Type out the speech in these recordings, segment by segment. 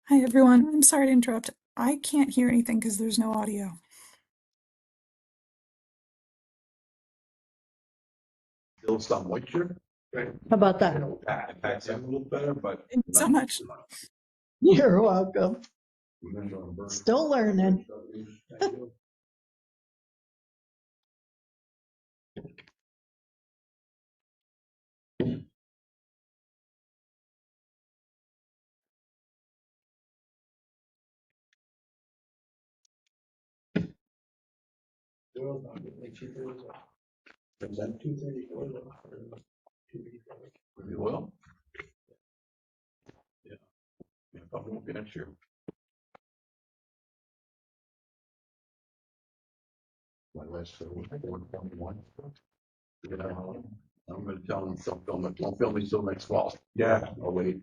Hi, everyone. I'm sorry to interrupt. I can't hear anything because there's no audio. Still some moisture. How about that? That's a little better, but. Thank you so much. You're welcome. Still learning. Well. Yeah. Probably won't be next year. My last one. I'm gonna tell them, don't film me till next fall. Yeah. I'll wait.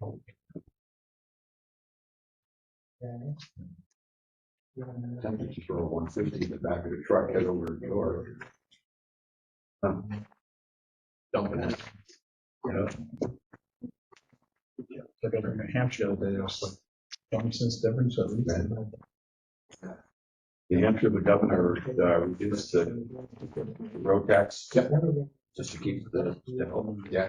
Temperature for 150 in the back of the truck, head over the door. Dumping it. I got in New Hampshire the other day, it was like 20 cents difference at least. New Hampshire, the governor reduced the road tax. Yep. Just to keep the yeah.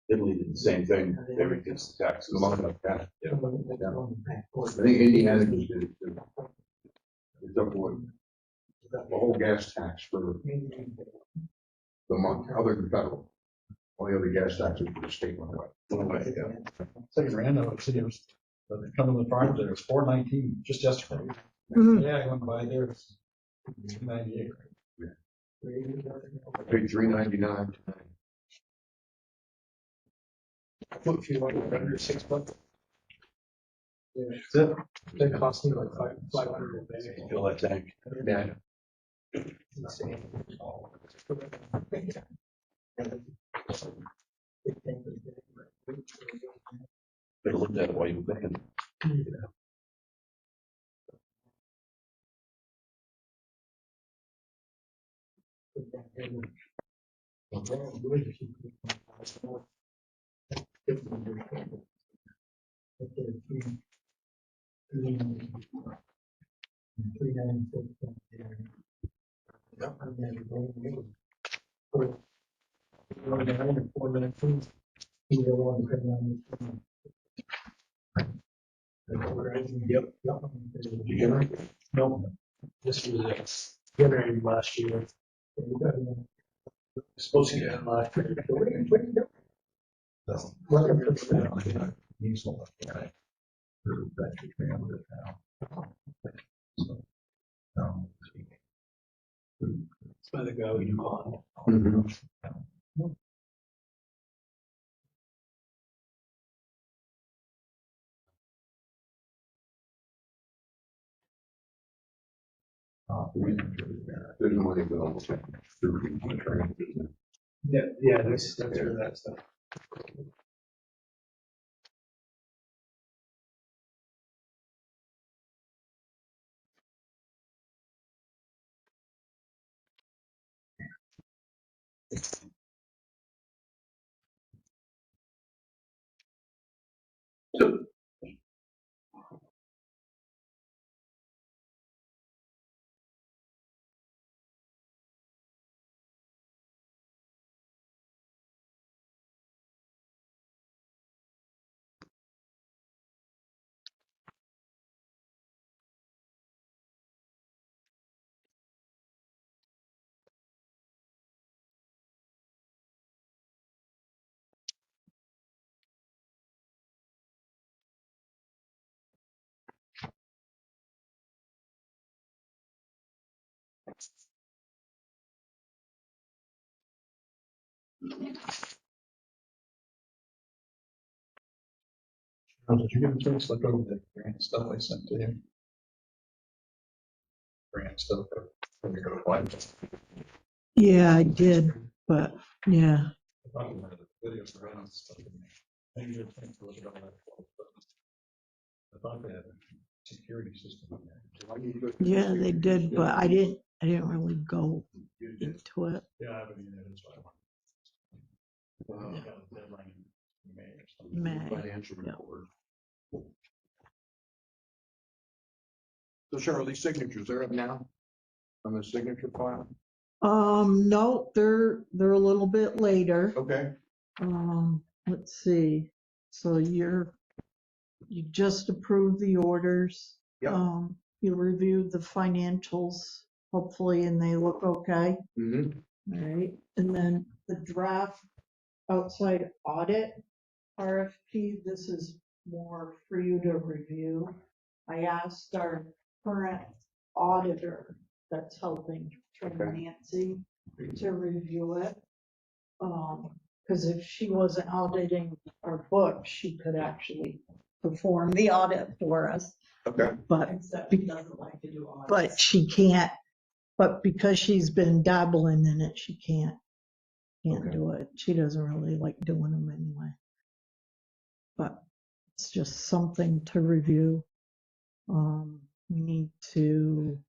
Italy did the same thing. They reduced the taxes. Like that. Yeah. I think Indiana did it too. They took away the whole gas tax for the month, other than federal. All the other gas taxes for the state went away. Second random city was coming to the farms there, it was 419 just yesterday. Mhm. Yeah, I went by there, it's 298. I paid $3.99. If you want to under 6 months. Yeah, that's it. They cost me like 500 a day. Fill that tank. Yeah. Better look at it while you're thinking. Yep. No, this was generated last year. Supposed to get in last year. It's by the guy you call. There's money available. Yeah, that's where that stuff. Did you get a chance to look over the grant stuff I sent to you? Grant stuff. Yeah, I did, but yeah. Videos around stuff. Maybe you're trying to look at all that. I thought they had a security system on there. Yeah, they did, but I didn't really go into it. Yeah, I haven't either, that's why I want. Got a deadline in May or something. May. Financial Yeah. report. So Cheryl, these signatures, they're up now on the signature file? No, they're a little bit later. Okay. Let's see. So you just approved the orders. Yep. You reviewed the financials, hopefully, and they look okay. Mm-hmm. All right. And then the draft outside audit RFP, this is more for you to review. I asked our current auditor that's helping from Nancy to review it. Because if she wasn't auditing our books, she could actually perform the audit for us. Okay. But Except she doesn't like to do audits. but she can't, but because she's been dabbling in it, she can't Okay. do it. She doesn't really like doing them anyway. But it's just something to review. We need to,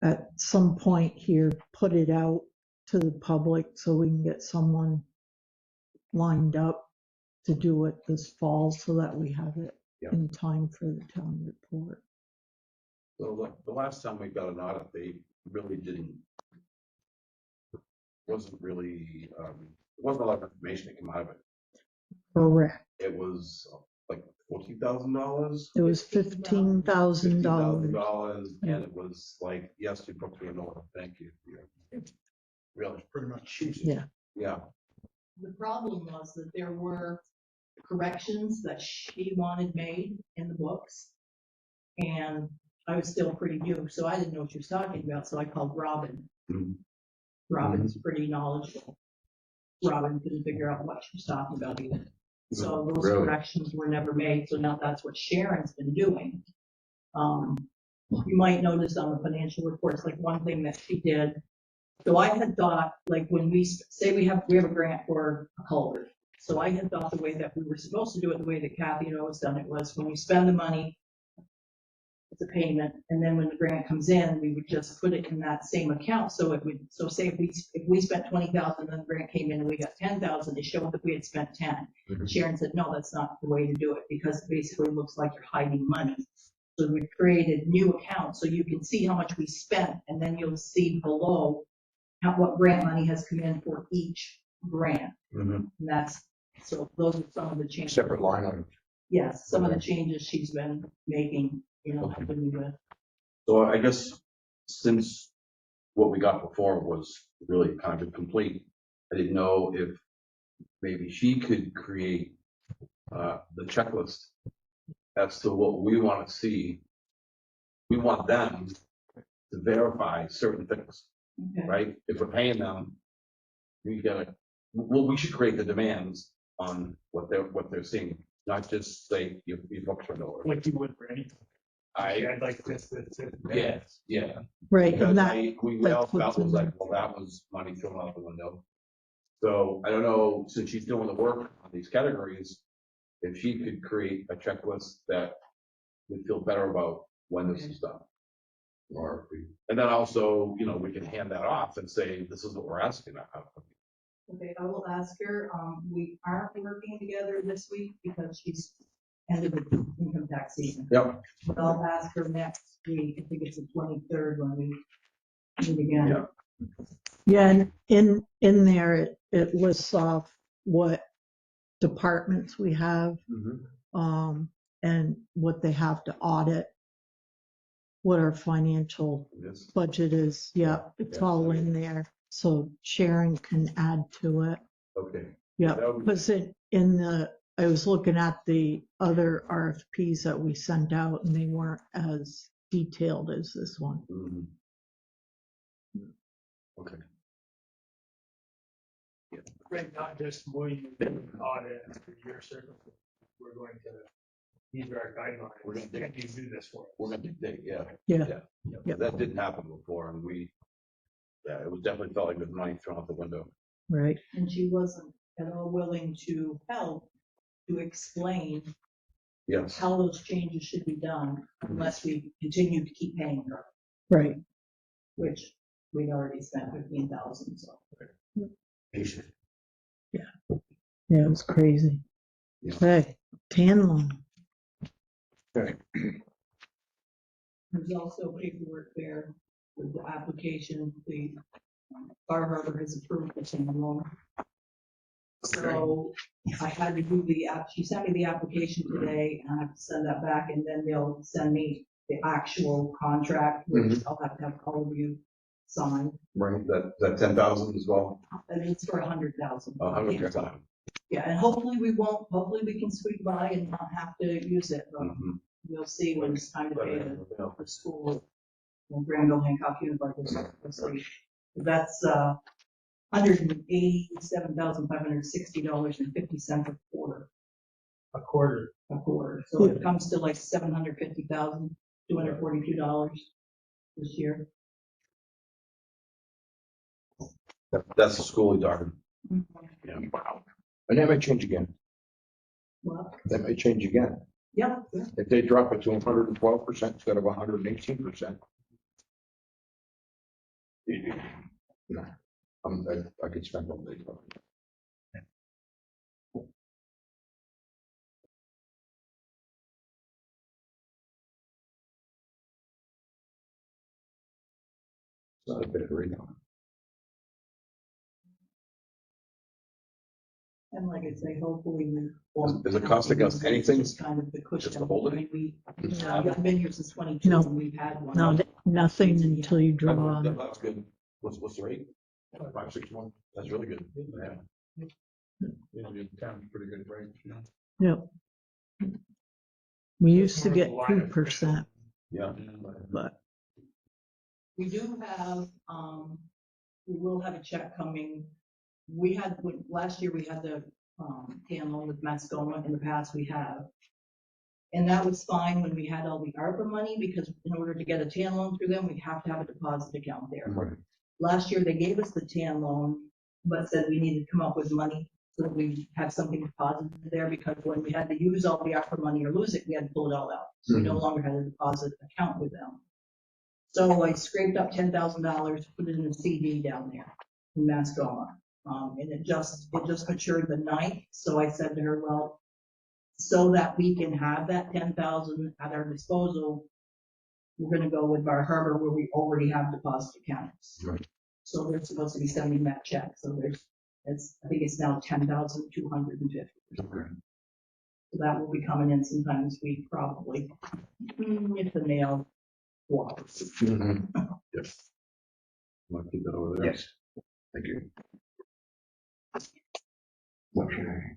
at some point here, put it out to the public so we can get someone lined up to do it this fall so that we have it Yeah. in time for the town report. So the last time we got an audit, they really wasn't really, wasn't a lot of information that came out of it. Correct. It was like $14,000. It was $15,000. $15,000, and it was like, yes, you booked me an order, thank you. Yeah. Really, Pretty much. Yeah. yeah. The problem was that there were corrections that she wanted made in the books. And I was still pretty new, so I didn't know what she was talking about, so I called Robin. Mhm. Robin's pretty knowledgeable. Robin couldn't figure out what she was talking about either. So those Really? corrections were never made, so now that's what Sharon's been doing. You might notice on the financial reports, like one thing that she did. So I had thought, like when we say we have a grant for a culvert. So I had thought the way that we were supposed to do it, the way that Kathy had always done it, was when you spend the money, it's a payment, and then when the grant comes in, we would just put it in that same account. So it would, so say if we spent 20,000, then the grant came in and we got 10,000, it showed that we had spent 10. Mhm. Sharon said, no, that's not the way to do it, because it basically looks like you're hiding money. So we created new accounts, so you can see how much we spent, and then you'll see below what grant money has come in for each grant. Mhm. And that's, so those are some of the changes. Separate line items. Yes, some of the changes she's been making, helping me with. So I guess since what we got before was really kind of incomplete, I didn't know if maybe she could create the checklist as to what we want to see. We want them to verify certain things, Okay. right? If we're paying them, we should create the demands on what they're seeing, not just say you booked for no. Like you would for anything. I'd like this. Yeah. Right. Because And that, we all that's what's felt was in like, well, that was money thrown out the window. So I don't know, since she's doing the work on these categories, if she could create a checklist that we feel better about when this is done. And then also, we can hand that off and say, this is what we're asking. Okay, I will ask her. We aren't working together this week because she's ended the income tax season. Yep. But I'll ask her next week. I think it's the 23rd when we meet again. Yeah. yeah, and in there, it lists off what departments we have, and what they have to audit, what our financial Yes. budget is. Yeah, it's all in there. So Sharon can add to it. Okay. Yeah, That would be- because I was looking at the other RFPs that we sent out and they weren't as detailed as this one. Mhm. Okay. Right, not just willing to audit for your service. We're going to, these are our guidelines. We're gonna Can you do this for us? We're gonna dictate, yeah. Yeah. Yep. That didn't happen before, and it was definitely felt like it was money thrown out the window. Right. And she wasn't at all willing to help to explain Yes. how those changes should be done unless we continue to keep paying her, Right. which we'd already spent 15,000, so. Patient. Yeah, it was crazy. Yeah. Okay, tan loan. Okay. There's also paperwork there with the application, the Bar Harbor has approved the same loan. So I had to do the app, she sent me the application today, and I have to send that back, and then they'll send me the actual contract, which I'll have to have all of you sign, Right, that 10,000 as well. and it's for 100,000. 100,000. Yeah, and hopefully we can squeak by and not have to use it, but we'll see when it's time to pay for school. In Granville, Hancock University, we'll see. That's, $187,560.50 a quarter. A quarter. A quarter, so it comes to like $750,242 this year. That's the school he's talking. Yeah, wow. And that may change again. Well, That may change again. yeah, If they drop it to 112% instead of 118%. No, I could spend all day. It's not a bit right now. and like I say, hopefully we won't. Does it cost us anything? Just kind of the cushion. Just to hold it? I mean, No. I've been here since 22 No. and we've had one. No, nothing until you draw on it. That's good. What's the rate? 561. That's really good. Yeah. You know, the town's pretty good range, you know. Yep. We used to get 2%, Yeah. but We do have, we will have a check coming. We had, last year we had the, tan loan with Mascoma. In the past we have. And that was fine when we had all the ARPA money, because in order to get a tan loan through them, we have to have a deposit account there. Right. Last year they gave us the tan loan, but said we needed to come up with money so that we have something deposited there, because when we had to use all the ARPA money or lose it, we had to pull it all out. So we no longer had a deposit account with them. So I scraped up $10,000, put it in a CD down there in Mascoma. And it just matured the 9th. So I said to her, well, so that we can have that 10,000 at our disposal, we're gonna go with Bar Harbor where we already have deposit accounts. Right. So they're supposed to be sending that check. So I think it's now 10,250. Okay. So that will be coming in sometime this week, probably. If the mail walks. Yes. I'll keep that over there. Yes. Thank you. Okay.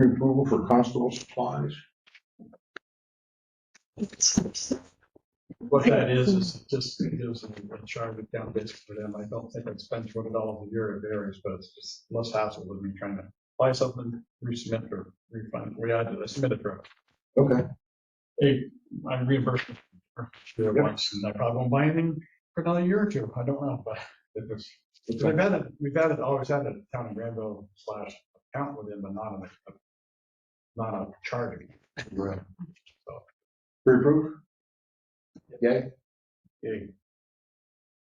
Approval for constable supplies. What that is just gives a charge account basically for them. I don't think I'd spend $20 a year. It varies, but it's just less hassle with me trying to buy something, resubmit or refund. I submitted for Okay. I'm reimbursed for it once, and I probably won't buy anything for another year or two. I don't know, but it was. We've always had a town in Granville / account with them, but not a charging. Right. So. Pre-approved? Yay? Yay.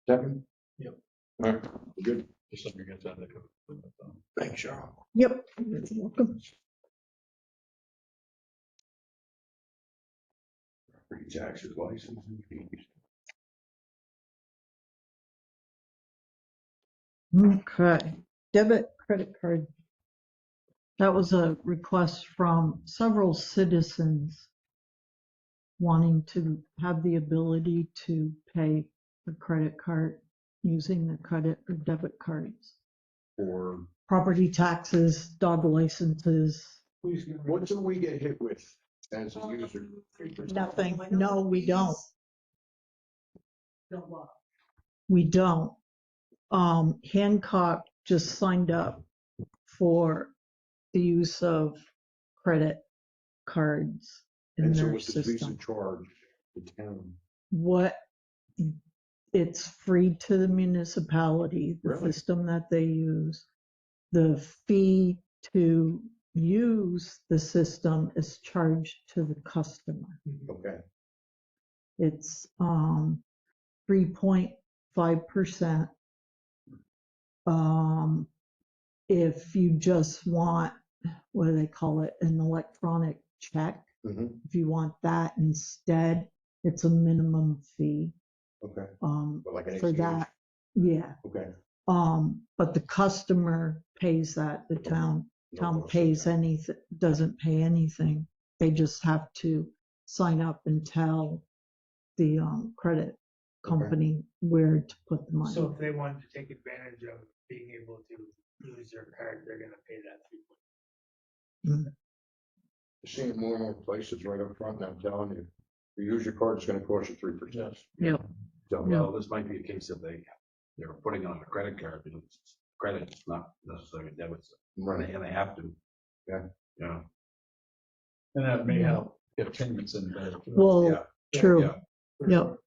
Second? Yep. All right, good. Just let me get that. Thanks, Cheryl. yep. You're welcome. Property taxes, license and fees. Okay, debit credit card. That was a request from several citizens wanting to have the ability to pay the credit card using the credit or debit cards. Or Property taxes, dog licenses. what do we get hit with as a user? Nothing. No, we don't. Don't walk. We don't. Hancock just signed up for the use of credit cards in And so their what's the Visa system. charge the town? What, it's free to the municipality, the Really? system that they use. The fee to use the system is charged to the customer. Okay. It's 3.5%, If you just want, what do they call it, an electronic check, Mhm. if you want that instead, it's a minimum fee, Okay, but like an for ACH? that. Yeah, Okay. but the customer pays that, the town No town cost to the pays town. anything, doesn't pay anything. They just have to sign up and tell the credit company where to put the money. So if they wanted to take advantage of being able to use their card, they're gonna pay that fee. Seeing more and more places right up front now telling you, you use your card, it's gonna cost you 3%. Yep. So, Yeah. well, this might be a case of they're putting it on a credit card, because it's credit, it's not necessarily debit, Right. and they have to. Yeah. Yeah. And that may Yeah. help get payments in better. Well, Yeah. true. Yeah. Yep.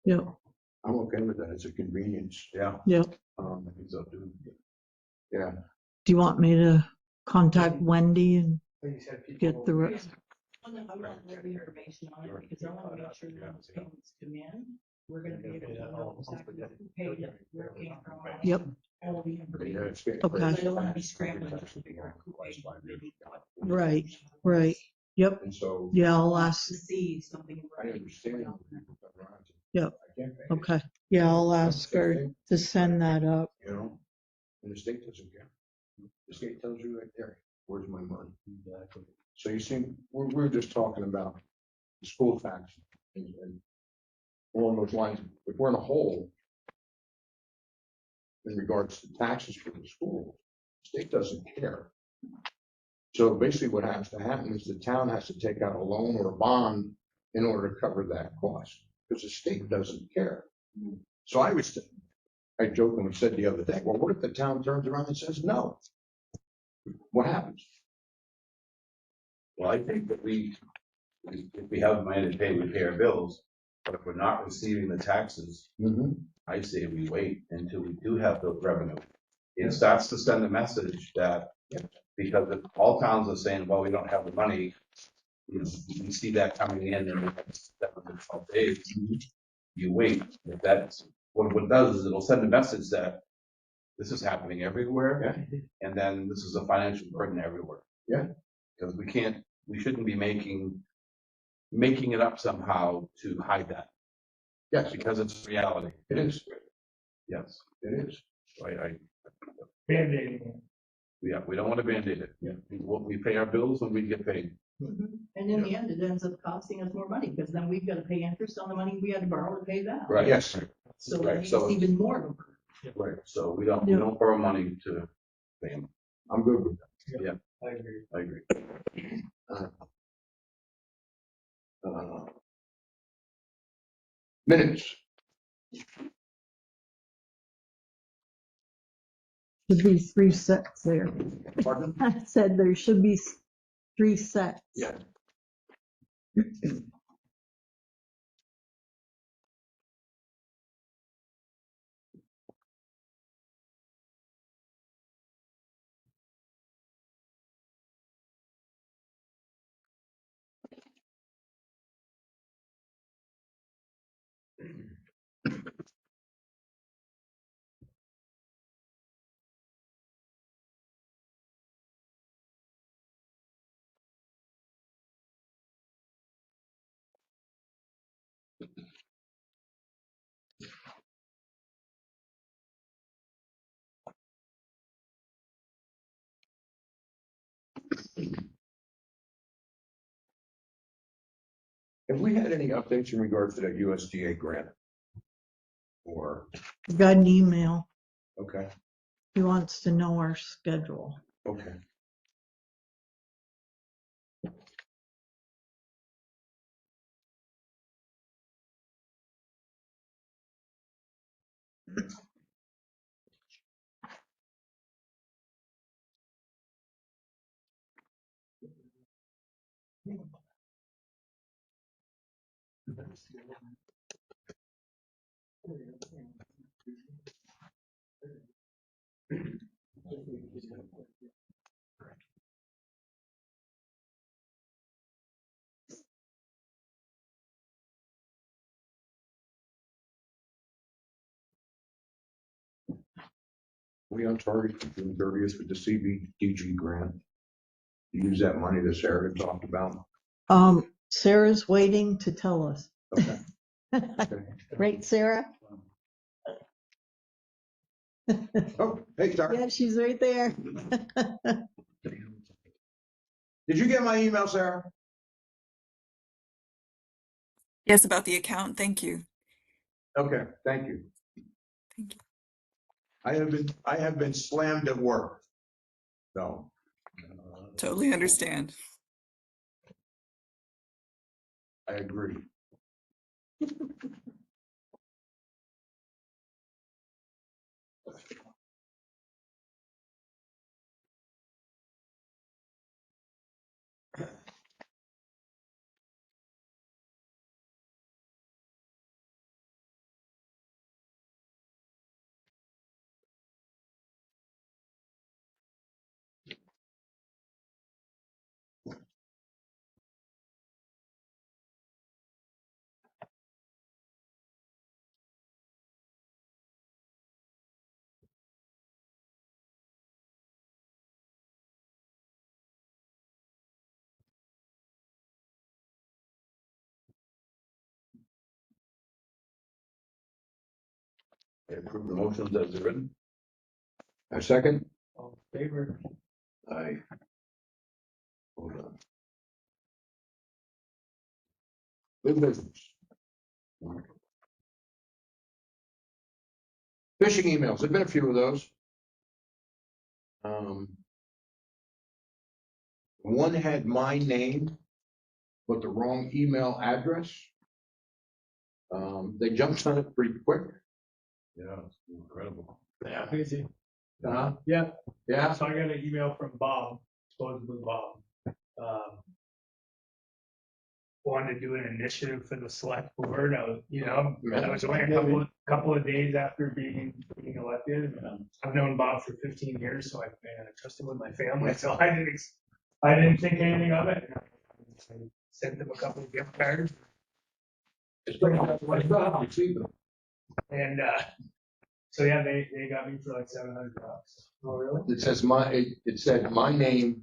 Yep. I'm okay with that. It's a convenience. Yeah. Yep. Um, I think so too. yeah. Do you want me to contact Wendy and But you said people. get the rest? I want all the information on it because I want to make sure that those payments come in. We're gonna be able to know exactly who paid it, where it came from. Yep. All the Yeah, information. it's getting Okay. I crazy don't wanna be fast. scrambling to figure out who paid what. Right, right. Yep. And so. Yeah, I'll ask. To see something. I understand. people come around to, Yep. I can't pay it, Okay. Yeah, I'll ask her to send that up. you know, and the state doesn't care. The state tells you right there, where's my money? Exactly. So you see, we're just talking about the school tax and along those lines, if we're in a hole in regards to taxes for the school, the state doesn't care. So basically what has to happen is the town has to take out a loan or a bond in order to cover that cost, because the state doesn't care. So I jokingly said the other day, well, what if the town turns around and says no? What happens? Well, I think that if we have money to pay, we pay our bills, but if we're not receiving the taxes, I say we wait until we do have the revenue. It starts to send a message that, because if all towns are saying, well, we don't have the money, you see that coming in the next 7 to 12 days, you wait. If that's, what it does is it'll send a message that this is happening everywhere, and then this is a financial burden everywhere. Yeah. Because we shouldn't be making it up somehow to hide that, Yes, because it's reality. it is. Yes. It is. So Band-aiding. yeah, we don't want to band-aid it. Yeah. We pay our bills when we get paid. And in the end, it ends up costing us more money because then we've got to pay interest on the money we had to borrow to pay that. Right. Yes. So Right, that makes so- even more of a burden. Right. So we don't borrow money to pay them. I'm good with that. I agree. I agree. Minutes. Should be 3 sets there. Pardon? I said there should be 3 sets. Yeah. Have we had any updates in regards to that USDA grant? Or, Got an email. okay, He wants to know our schedule. okay. We on target for June 30th with the CBDG grant. Use that money that Sarah talked about. Sarah's waiting to tell us. Okay. Right, Sarah? Oh, hey, Sarah. Yeah, she's right there. Did you get my email, Sarah? Yes, about the account. Thank you. Okay, thank you. Thank you. I have been slammed at work. So. Totally understand. I agree. I approve the motions as written. A second? All in favor? I. Hold on. Good business. Phishing emails, there've been a few of those. One had my name, but the wrong email address. They jumped on it pretty quick. Yeah, it's incredible. Yeah. Crazy. Uh, Yeah, yeah, so I got an email from Bob, supposedly Bob. Wanted to do an initiative for the select board. I was, I was only a couple of days after being elected. I've known Bob for 15 years, so I trusted with my family. So I didn't think anything of it. I sent them a couple of gift cards. And so yeah, they got me for like $700. Oh really? it said my name.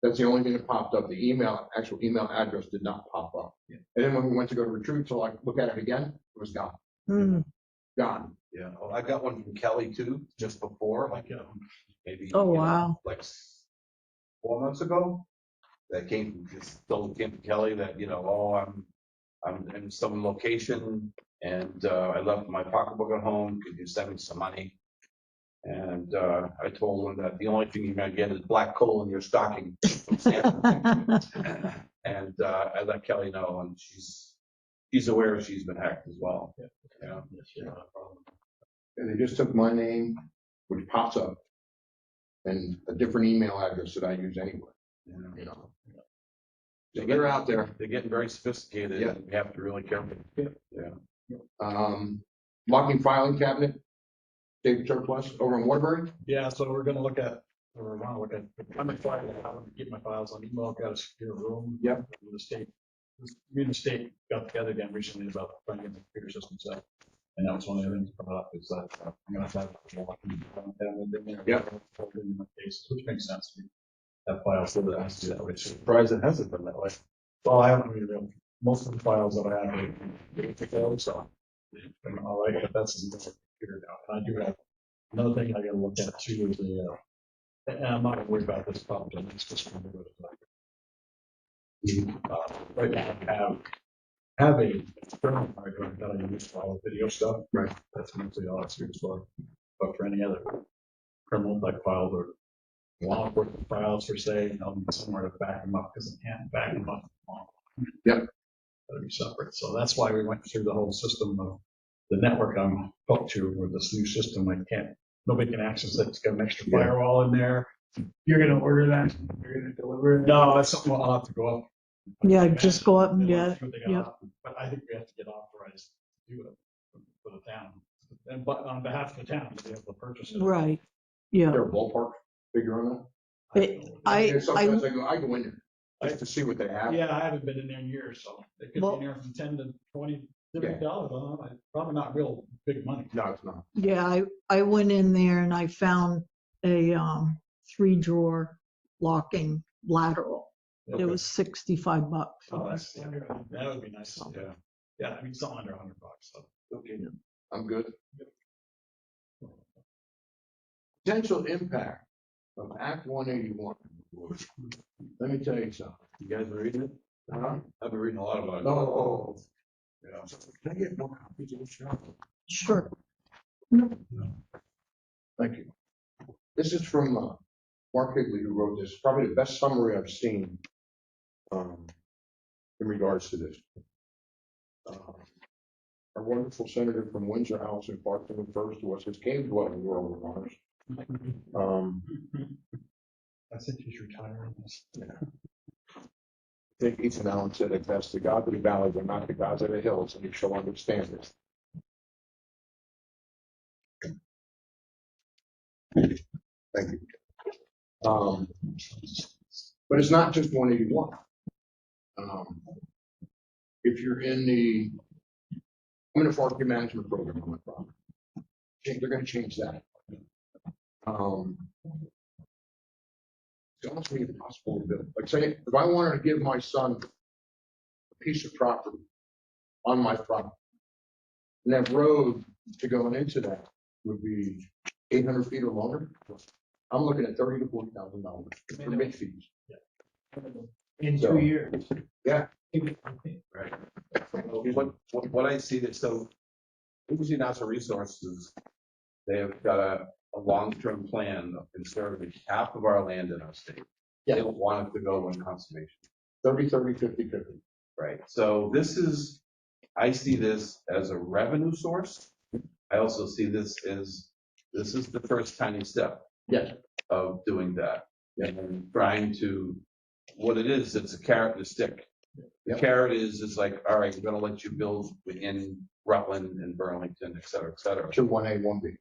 That's the only thing that popped up. The actual email address did not pop up. Yeah. And then when we went to go to retreat to look at it again, it was gone. Gone. Yeah, well, I got one from Kelly too, just before, like, maybe. Oh, wow. Like 4 months ago. That came from Kelly that, I'm in some location and, I left my pocketbook at home. Could you send me some money? And, I told him that the only thing you're gonna get is black coal in your stocking. And, I let Kelly know, and she's aware she's been hacked as well. Yeah. And they just took my name, which pops up, and a different email address that I use anyway. So they're out there. They're getting very sophisticated. Yeah. And we have to really careful. Yeah. Locking filing cabinet, David surplus over in Waterbury. Yeah, so we're gonna look at, or I want to look at, I'm excited, I want to keep my files on email, got a secure room. Yep. The state, me and the state got together again recently about trying to get the computer system set. And that was one of the things brought up is that I'm gonna have a locking cabinet in there. Yep. In my cases, which makes sense to me. That file so that I have to do that way. Surprised it hasn't been that way. Well, I haven't really, most of the files that I have are, so. All right, but that's figured out. And I do have, another thing I gotta look at too is and I'm not worried about this problem, it's just gonna do it. Right now, I have a external hard drive that I use for all the video stuff. Right. That's mostly all it's used for. But for any other criminal type files or law enforcement files for say, somewhere to back them up because I can't back them up. Yep. That'll be separate. So that's why we went through the whole system of the network I'm hooked to with this new system. Nobody can access it. It's got an extra firewall in there. You're gonna order that? You're gonna deliver it? No, that's something I'll have to go up. Yeah, just go up and get it. Yep. But I think we have to get authorized to do it for the town. And but on behalf of the town, to be able to purchase it. Right, yeah. Is there a ballpark figure on that? I Sometimes I go in there just to see what they have. Yeah, I haven't been in there in years, so it could be Well- anywhere from 10 to 20 $50, probably not real big money. No, it's not. Yeah, I went in there and I found a 3-drawer locking lateral. It was $65. Oh, that would be nice. Yeah. Yeah, I mean, something under $100. So. Okay, I'm good. Potential impact of Act 181. Let me tell you something. You guys are reading it? Huh? I've been reading a lot about it. No. Yeah. Can I get more copies of the show? Sure. Thank you. This is from Mark Higley, who wrote this. Probably the best summary I've seen in regards to this. Our wonderful senator from Windsor, Allison Clarkson, refers to us as cave dwelling world of honors. I think he's retiring. I think Ethan Allen said it best: the gods of the valley are not the gods of the hills, and you shall understand this. Thank you. But it's not just 181. If you're in I'm in a forestry management program on my property. They're going to change that. It's almost impossible to do. Like say, if I wanted to give my son a piece of property on my property, and that road to going into that would be 800 feet or longer, I'm looking at $30,000 to $40,000 permit fees. In So- 2 years. Yeah. Right. What I see that, so usually natural resources, they have got a long-term plan of conserving half of our land in our state. Yeah. They don't want it to go in conservation. 30, 30, 50, 50. Right. So I see this as a revenue source. I also see this is the first tiny step Yes. of doing that. Yeah. And trying to, what it is, it's a carrot and a stick. The Yep. carrot is like, all right, we're gonna let you build within Rutland and Burlington, et cetera, et cetera. To 1A, 1B.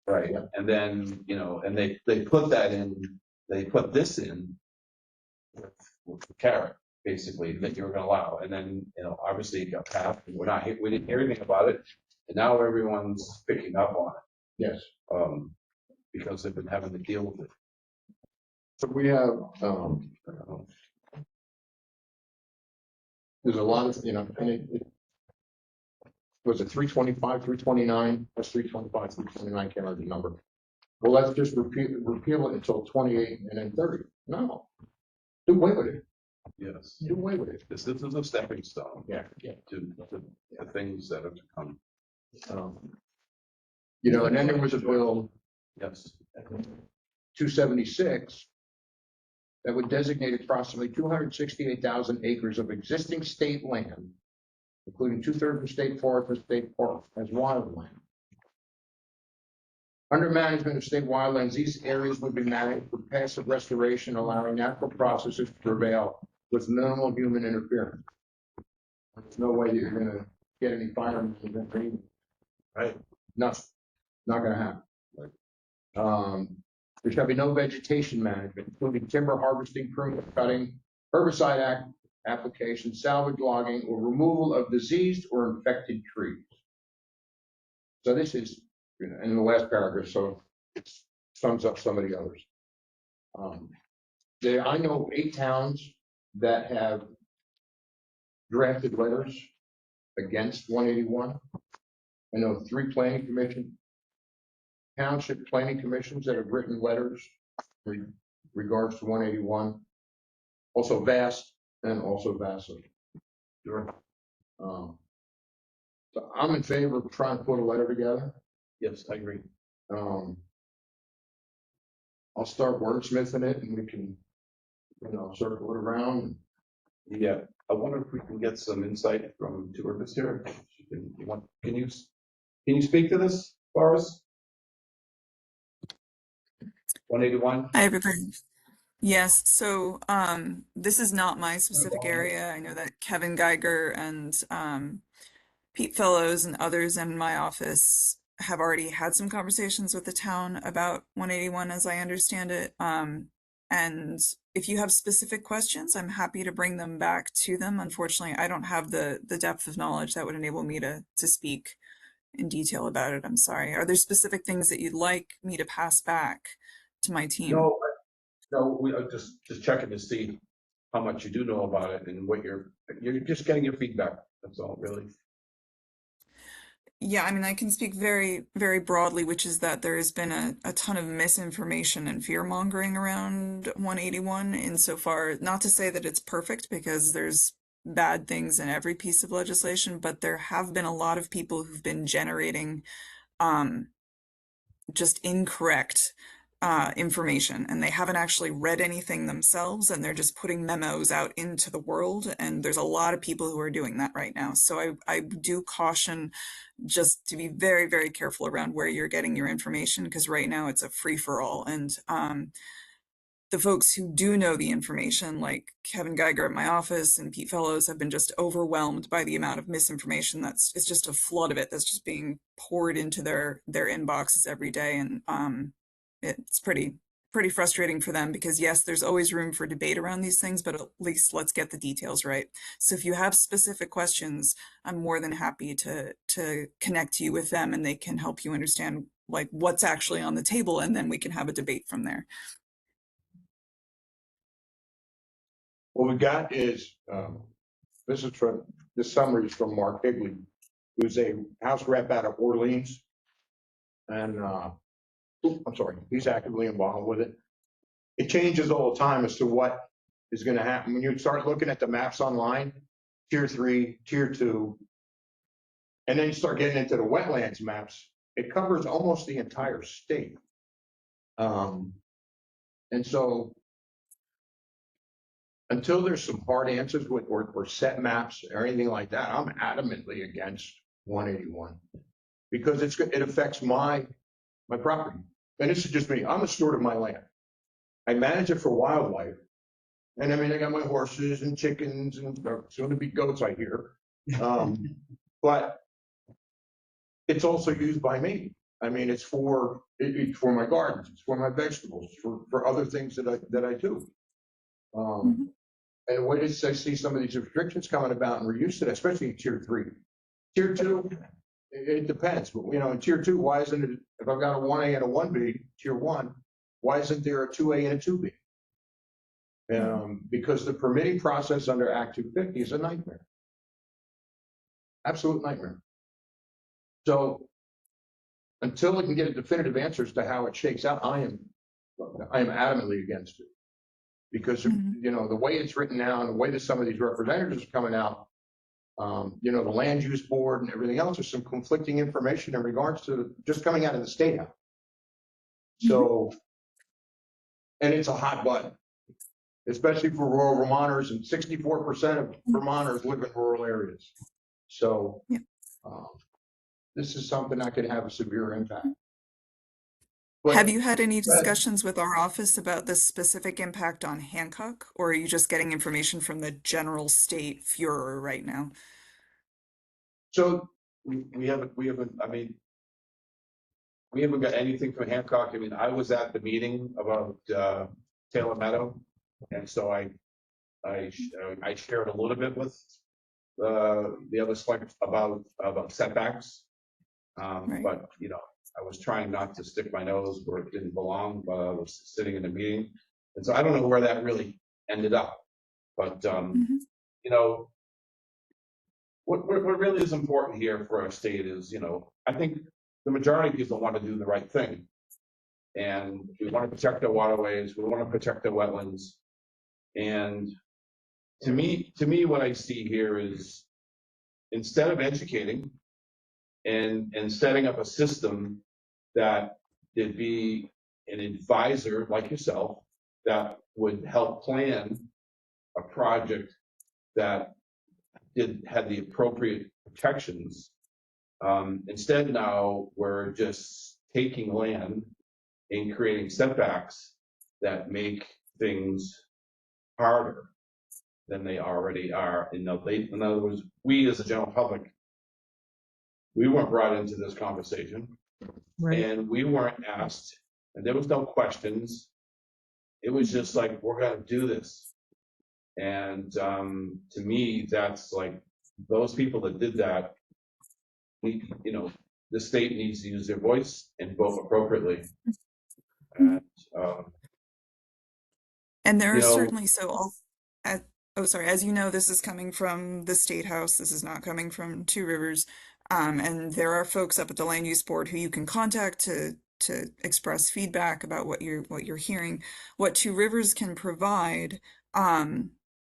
Right, Yeah. and then, and they put that in, they put this in with the carrot, basically, that you're gonna allow, and then, obviously it got passed, and we didn't hear anything about it, and now everyone's picking up on Yes. it, because they've been having to deal with it. So we have, there's a lot of, and it was it 325, 329, that's 325, 329, can't remember the number. Well, let's just repeal it until 28 and then 30. No. Do away with it. Yes, Do away with it. this is a stepping stone Yeah. to the things that are to come. And then there was a bill, Yes, 276, that would designate approximately 268,000 acres of existing state land, including 2/3 of state forest and state park, as wildland. Under management of state wildlands, these areas would be managed for passive restoration, allowing natural processes to prevail with minimal human interference. There's no way that you're going to get any fire. right. Nothing. Not going to happen. There shall be no vegetation management, including timber harvesting, pruning, cutting, herbicide application, salvage logging, or removal of diseased or infected trees. So this is in the last paragraph, so it sums up some of the others. I know 8 towns that have drafted letters against 181. I know 3 planning commission, township planning commissions that have written letters in regards to 181. Also VAST and also VASA. Sure. So I'm in favor of trying to put a letter together. Yes, I agree. I'll start wordsmithing it and we can, circle it around. Yeah, I wonder if we can get some insight from two of us here. Can you speak to this for us? 181? Hi, everybody. Yes, so this is not my specific area. I know that Kevin Geiger and Pete Fellows and others in my office have already had some conversations with the town about 181 as I understand it. And And if you have specific questions, I'm happy to bring them back to them. Unfortunately, I don't have the depth of knowledge that would enable me to speak in detail about it. I'm sorry. Are there specific things that you'd like me to pass back to my team? No, we are just checking to see how much you do know about it and what you're just getting your feedback. That's all, really. Yeah, I mean, I can speak very, very broadly, which is that there has been a ton of misinformation and fear mongering around 181 insofar, not to say that it's perfect because there's bad things in every piece of legislation, but there have been a lot of people who've been generating just incorrect information, and they haven't actually read anything themselves, and they're just putting memos out into the world. And there's a lot of people who are doing that right now. So I do caution just to be very, very careful around where you're getting your information, because right now it's a free for all. And the folks who do know the information, like Kevin Geiger at my office and Pete Fellows, have been just overwhelmed by the amount of misinformation. It's just a flood of it that's just being poured into their inboxes every day. And it's pretty frustrating for them, because yes, there's always room for debate around these things, but at least let's get the details right. So if you have specific questions, I'm more than happy to connect you with them, and they can help you understand like what's actually on the table, and then we can have a debate from there. What we got is, this summary is from Mark Higley, who's a House rep out of Orleans. And, I'm sorry, he's actively involved with it. It changes all the time as to what is going to happen. When you start looking at the maps online, tier 3, tier 2, and then you start getting into the wetlands maps, it covers almost the entire state. And so until there's some hard answers with or set maps or anything like that, I'm adamantly against 181 because it affects my property. And this is just me. I'm a steward of my land. I manage it for wildlife. And I mean, I got my horses and chickens and soon to be goats, I hear. But it's also used by me. I mean, it's for my gardens, it's for my vegetables, for other things that I do. And when I see some of these restrictions coming about and we're used to that, especially in tier 3. Tier 2, it depends. But, in tier 2, why isn't it, if I've got a 1A and a 1B, tier 1, why isn't there a 2A and a 2B? Because the permitting process under Act 250 is a nightmare. Absolute nightmare. So until we can get a definitive answer as to how it shakes out, I am adamantly against it. Because, the way it's written now and the way that some of these representatives are coming out, the land use board and everything else, there's some conflicting information in regards to just coming out of the state house. So, and it's a hot button, especially for rural Vermonters, and 64% of Vermonters live in rural areas. So, this is something that could have a severe impact. But have you had any discussions with our office about the specific impact on Hancock, or are you just getting information from the general state furor right now? So we haven't got anything from Hancock. I mean, I was at the meeting about Taylor Meadow, and so I shared a little bit with the other select about setbacks. Right. But I was trying not to stick my nose where it didn't belong, but I was sitting in the meeting, and so I don't know where that really ended up. But what really is important here for our state is, I think the majority of people want to do the right thing, and we want to protect our waterways, we want to protect our wetlands, and to me, what I see here is, instead of educating and setting up a system that there'd be an advisor like yourself that would help plan a project that had the appropriate protections. Instead, now we're just taking land and creating setbacks that make things harder than they already are. In other words, we as a general public, we weren't brought into this conversation, Right. and we weren't asked, and there was no questions. It was just like, we're gonna do this. And, to me, that's like, those people that did that, you know, the state needs to use their voice and vote appropriately. And, And there you are know, certainly oh, sorry, as you know, this is coming from the State House. This is not coming from Two Rivers. And there are folks up at the Land Use Board who you can contact to express feedback about what you're hearing. What Two Rivers can provide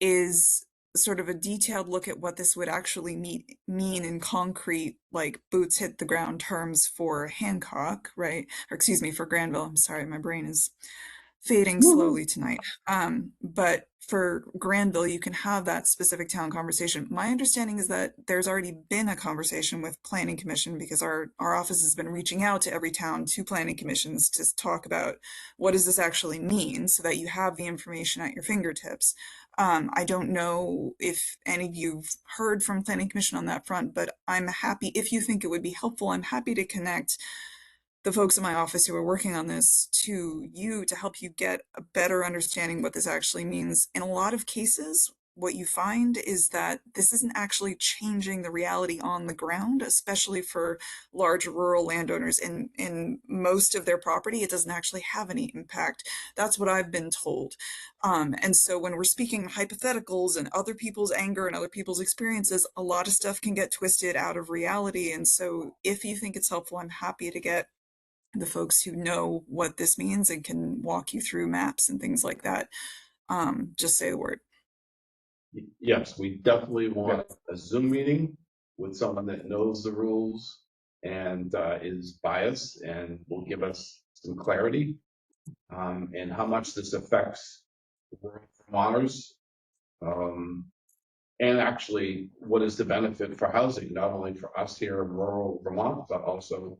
is sort of a detailed look at what this would actually mean in concrete, like boots hit the ground terms for Hancock, right? Or excuse me, for Granville. I'm sorry, my brain is fading slowly tonight. But for Granville, you can have that specific town conversation. My understanding is that there's already been a conversation with Planning Commission because our office has been reaching out to every town, to planning commissions, to talk about what does this actually mean so that you have the information at your fingertips. I don't know if any of you've heard from Planning Commission on that front, but I'm happy, if you think it would be helpful, I'm happy to connect the folks in my office who are working on this to you to help you get a better understanding what this actually means. In a lot of cases, what you find is that this isn't actually changing the reality on the ground, especially for large rural landowners. In most of their property, it doesn't actually have any impact. That's what I've been told. And so when we're speaking hypotheticals and other people's anger and other people's experiences, a lot of stuff can get twisted out of reality. And so if you think it's helpful, I'm happy to get the folks who know what this means and can walk you through maps and things like that. Just say the word. yes, we definitely want a Zoom meeting with someone that knows the rules and, is biased and will give us some clarity, and how much this affects rural Vermonters. And actually, what is the benefit for housing, not only for us here in rural Vermont, but also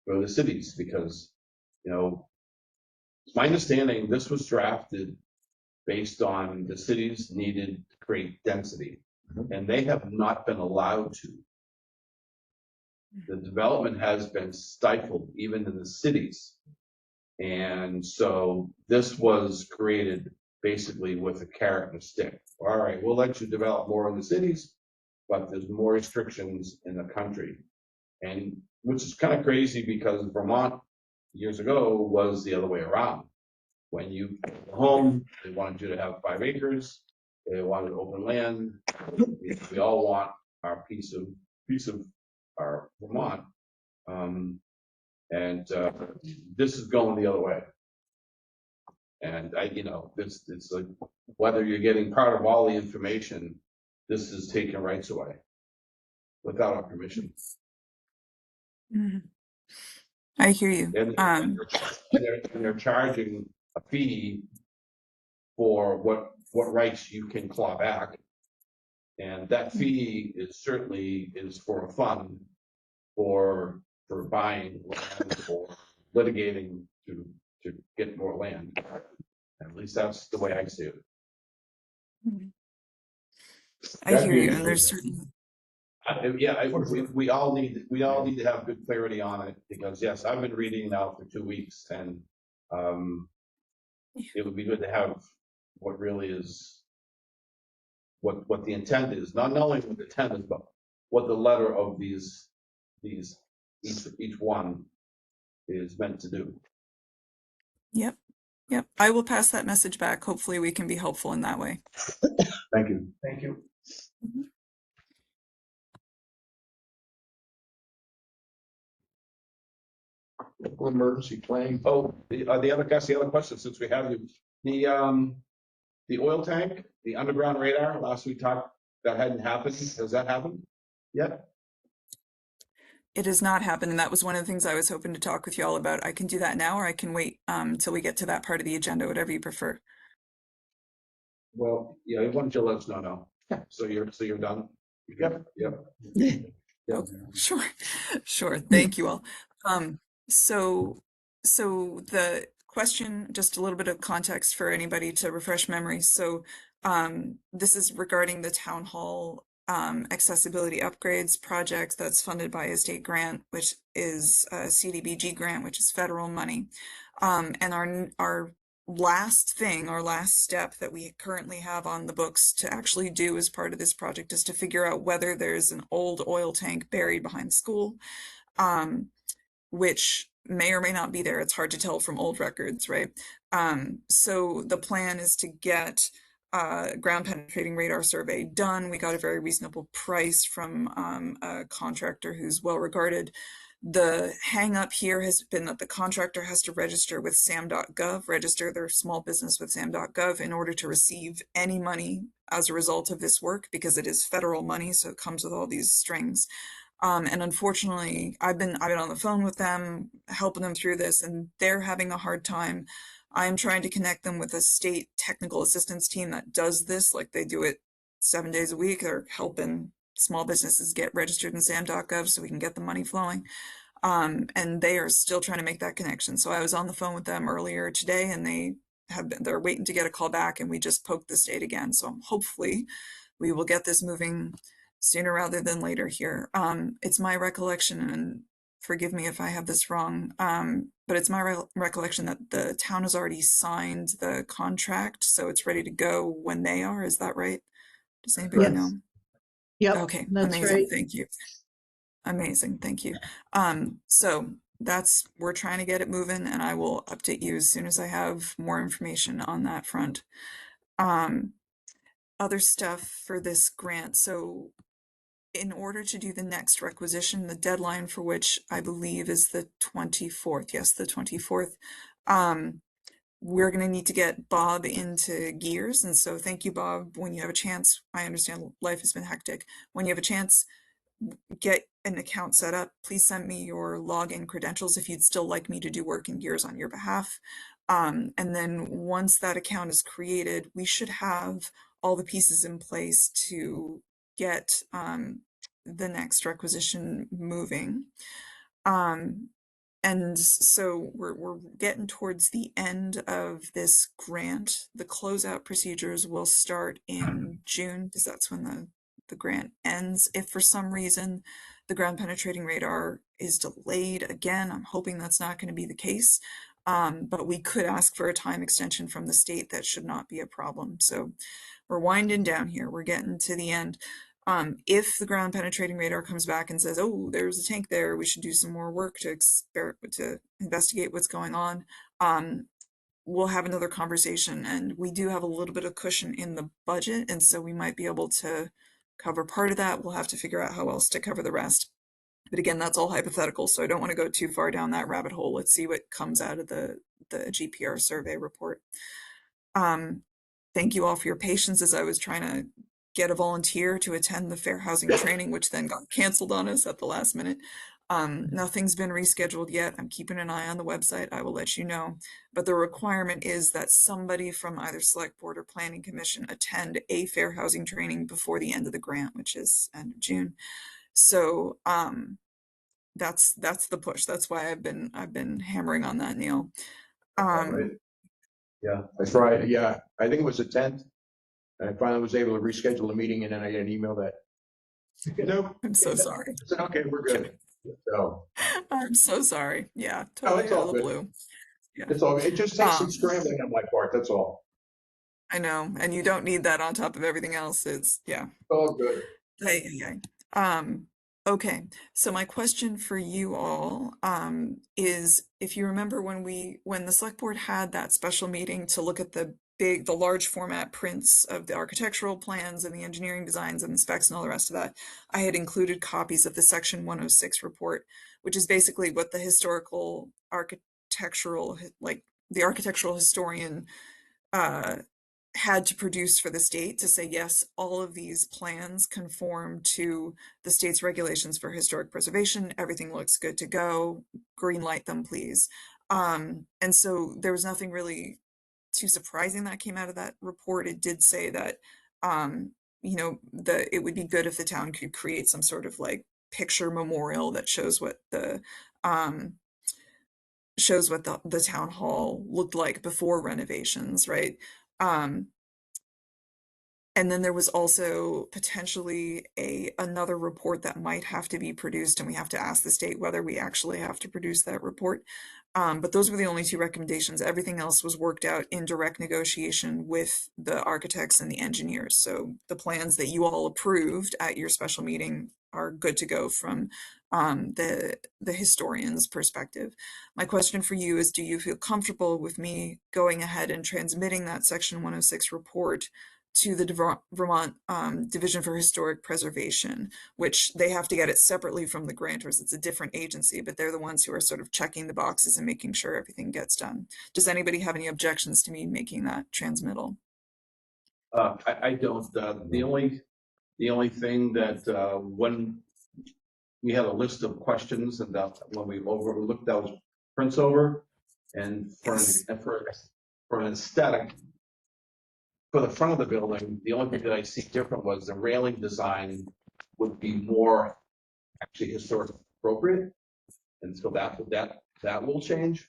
for the cities, because, you know, it's my understanding this was drafted based on the cities needed to create density, and they have not been allowed to. The development has been stifled even in the cities. And so this was created basically with a carrot and a stick. All right, we'll let you develop more in the cities, but there's more restrictions in the country. And which is kind of crazy because Vermont years ago was the other way around. When you go home, they wanted you to have 5 acres. They wanted open land. We all want our piece of our Vermont. This is going the other way. And it's like whether you're getting part of all the information, this is taking rights away without our permission. Mm-hmm. I hear you. And they're charging a fee for what rights you can claw back. And that fee is certainly for a fund for buying land or litigating to get more land. At least that's the way I see it. I hear you, and there's certain. We all need to have good clarity on it, because yes, I've been reading now for 2 weeks, and it would be good to have what really is what the intent is, not only what the intent is, but what the letter of these each one is meant to do. Yep. I will pass that message back. Hopefully we can be helpful in that way. Thank you. Thank you. Mhm. Emergency planning. Oh, the other question, since we have you, the oil tank, the underground radar, last we talked, that hadn't happened. Has that happened yet? It has not happened, and that was one of the things I was hoping to talk with you all about. I can do that now, or I can wait till we get to that part of the agenda, whatever you prefer. Well, yeah, why don't you let us know now? So you're done? Yep. Oh, sure. Thank you all. So the question, just a little bit of context for anybody to refresh memories. So this is regarding the town hall accessibility upgrades project that's funded by a state grant, which is a CDBG grant, which is federal money. And our last thing, our last step that we currently have on the books to actually do as part of this project is to figure out whether there's an old oil tank buried behind the school, which may or may not be there. It's hard to tell from old records, right? So the plan is to get ground penetrating radar survey done. We got a very reasonable price from a contractor who's well regarded. The hang up here has been that the contractor has to register with sam.gov, register their small business with sam.gov in order to receive any money as a result of this work, because it is federal money, so it comes with all these strings. And unfortunately, I've been on the phone with them, helping them through this, and they're having a hard time. I'm trying to connect them with a state technical assistance team that does this, like they do it 7 days a week. They're helping small businesses get registered in sam.gov so we can get the money flowing. And they are still trying to make that connection. So I was on the phone with them earlier today, and they're waiting to get a call back, and we just poked the state again. So hopefully we will get this moving sooner rather than later here. It's my recollection, and forgive me if I have this wrong, but it's my recollection that the town has already signed the contract, so it's ready to go when they are. Is that right? Does anybody Yes. know? Yep, Okay, that's amazing. right. Thank you. Amazing. Thank you. So we're trying to get it moving, and I will update you as soon as I have more information on that front. Other stuff for this grant. So in order to do the next requisition, the deadline for which I believe is the 24th. Yes, the 24th. We're going to need to get Bob into gears. And so thank you, Bob. When you have a chance, I understand life has been hectic. When you have a chance, get an account set up. Please send me your login credentials if you'd still like me to do work in gears on your behalf. And then once that account is created, we should have all the pieces in place to get the next requisition moving. And so we're getting towards the end of this grant. The closeout procedures will start in June, because that's when the grant ends. If for some reason the ground penetrating radar is delayed again, I'm hoping that's not going to be the case. But we could ask for a time extension from the state. That should not be a problem. So we're winding down here. We're getting to the end. If the ground penetrating radar comes back and says, oh, there's a tank there, we should do some more work to investigate what's going on, we'll have another conversation. And we do have a little bit of cushion in the budget, and so we might be able to cover part of that. We'll have to figure out how else to cover the rest. But again, that's all hypothetical, so I don't want to go too far down that rabbit hole. Let's see what comes out of the GPR survey report. Thank you all for your patience as I was trying to get a volunteer to attend the fair housing training, which then got canceled on us at the last minute. Nothing's been rescheduled yet. I'm keeping an eye on the website. I will let you know. But the requirement is that somebody from either Select Board or Planning Commission attend a fair housing training before the end of the grant, which is end of June. So that's the push. That's why I've been hammering on that, Neil. Right. Yeah, I tried. Yeah, I think it was the 10th. And I finally was able to reschedule the meeting, and then I get an email that, nope. I'm so sorry. I said, okay, we're good. So I'm so sorry. Yeah, no, totally it's out all of the good. blue. Yeah. It's all, it just takes some scrambling on my part. That's all. I know, and you don't need that on top of everything else. It's yeah. All good. Okay, so my question for you all is, if you remember when the Select Board had that special meeting to look at the large format prints of the architectural plans and the engineering designs and the specs and all the rest of that, I had included copies of the Section 106 report, which is basically what the the architectural historian had to produce for the state to say, yes, all of these plans conform to the state's regulations for historic preservation. Everything looks good to go. Green light them, please. And so there was nothing really too surprising that came out of that report. It did say that, it would be good if the town could create some sort of like picture memorial that shows what the town hall looked like before renovations, right? And then there was also potentially another report that might have to be produced, and we have to ask the state whether we actually have to produce that report. But those were the only two recommendations. Everything else was worked out in direct negotiation with the architects and the engineers. So the plans that you all approved at your special meeting are good to go from the historian's perspective. My question for you is, do you feel comfortable with me going ahead and transmitting that Section 106 report to the Vermont Division for Historic Preservation, which they have to get it separately from the grantors. It's a different agency, but they're the ones who are sort of checking the boxes and making sure everything gets done. Does anybody have any objections to me making that transmittal? I don't, the only thing that, when we had a list of questions and that when we looked those prints over, and Yes. for an aesthetic, for the front of the building, the only thing that I see different was the railing design would be more actually historic appropriate. And so that will change.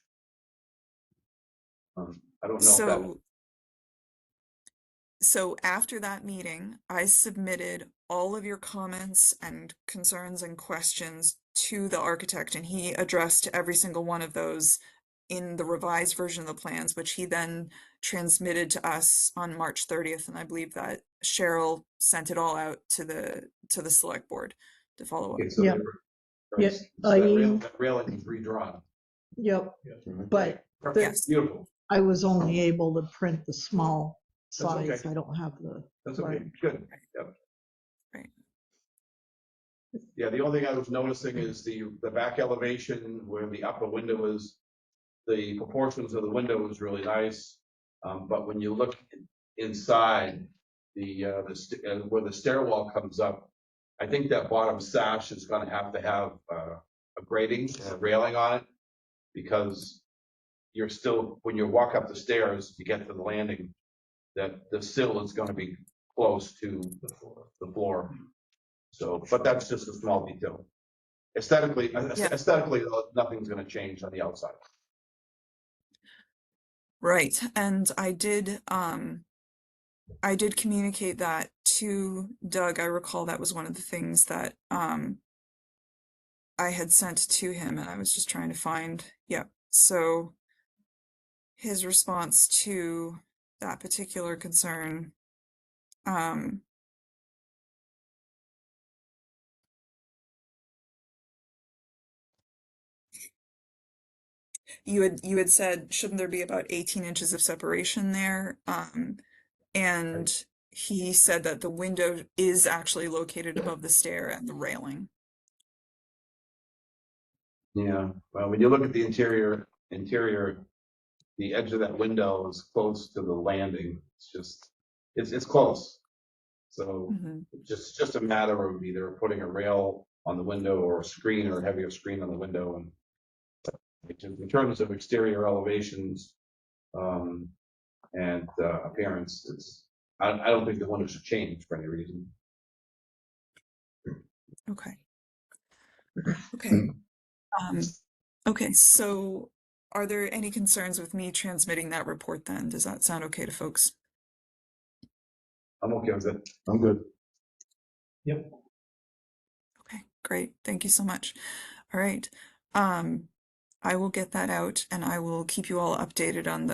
I don't know if that. So after that meeting, I submitted all of your comments and concerns and questions to the architect, and he addressed every single one of those in the revised version of the plans, which he then transmitted to us on March 30th. And I believe that Cheryl sent it all out to the select board to follow up. Okay, so Yeah. they were- Yeah, that railing is redrawn. Yep, but Yes. Beautiful. I was only able to print the small That's okay. size. I don't have the. That's okay, good. Yep. Right. Yeah, the only thing I was noticing is the back elevation where the upper window is, the proportions of the window is really nice. But when you look inside where the stairwell comes up, I think that bottom sash is gonna have to have a grating, a railing on it, because you're still, when you walk up the stairs to get to the landing, that the sill is gonna be close to the floor. So, but that's just a small detail. Aesthetically, nothing's gonna change on the outside. Right. And I did communicate that to Doug. I recall that was one of the things that I had sent to him, and I was just trying to find, yeah. So his response to that particular concern, you had said, shouldn't there be about 18 inches of separation there? And he said that the window is actually located above the stair and the railing. Yeah, well, when you look at the interior, the edge of that window is close to the landing. It's just, it's close. So Mhm. it's just a matter of either putting a rail on the window or a screen or a heavier screen on the window. And in terms of exterior elevations, and appearance, I don't think the window should change for any reason. Okay. Okay. Okay, so are there any concerns with me transmitting that report then? Does that sound okay to folks? I'm okay with it. I'm good. Okay, great. Thank you so much. All right. I will get that out and I will keep you all updated on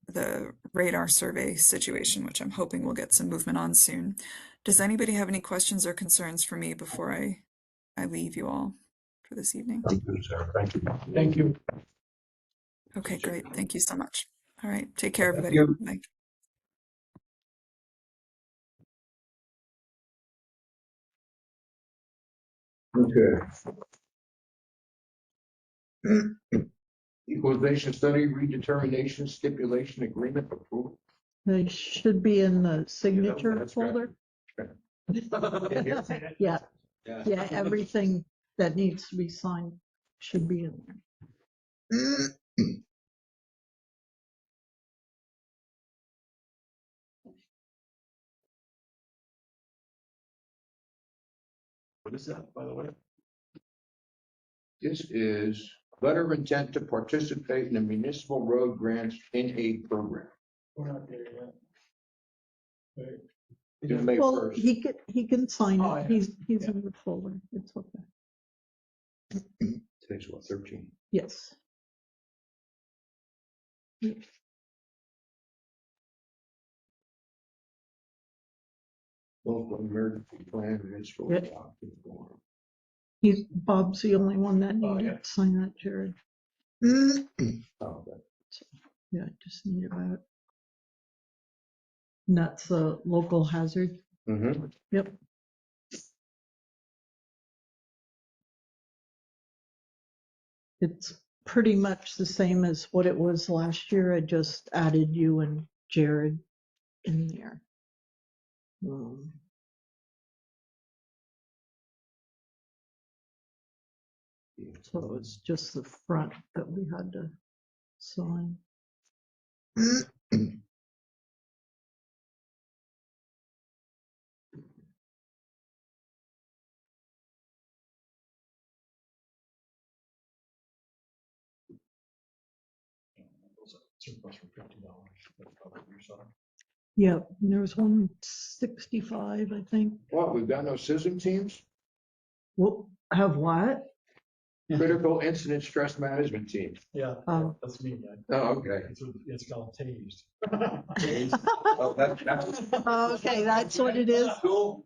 the radar survey situation, which I'm hoping we'll get some movement on soon. Does anybody have any questions or concerns for me before I leave you all for this evening? I'm good, sir. Thank you. Thank you. Okay, great. Thank you so much. All right, take care, everybody. you. Bye. Okay. Equalization study redetermination stipulation agreement approved. They should be in the signature that's folder. Yeah. Yeah, yeah, everything that needs to be signed should be in there. What is that, by the way? This is letter of intent to participate in the municipal road grants in aid program. We're not there yet. Just May Well, 1st. he can sign Oh, it. yeah. He's Yeah. in the folder. It's okay. Today's what, 13? Yes. Local emergency plan is for. Yeah. Bob's the only one that Oh, needed yeah. to sign that, Jared. Oh, okay. Yeah, just need about. And that's a local hazard. Mm-hmm. Yep. It's pretty much the same as what it was last year. I just added you and Jared in there. So it's just the front that we had to sign. Surplus for $50. That's probably what you saw. Yep, and there was 165, I think. Well, we've got no CISM teams, Well, have what? critical incident stress management team. Yeah, Oh. that's me. Oh, okay. It's called tased. Oh, that's Okay, that's what it is. cool.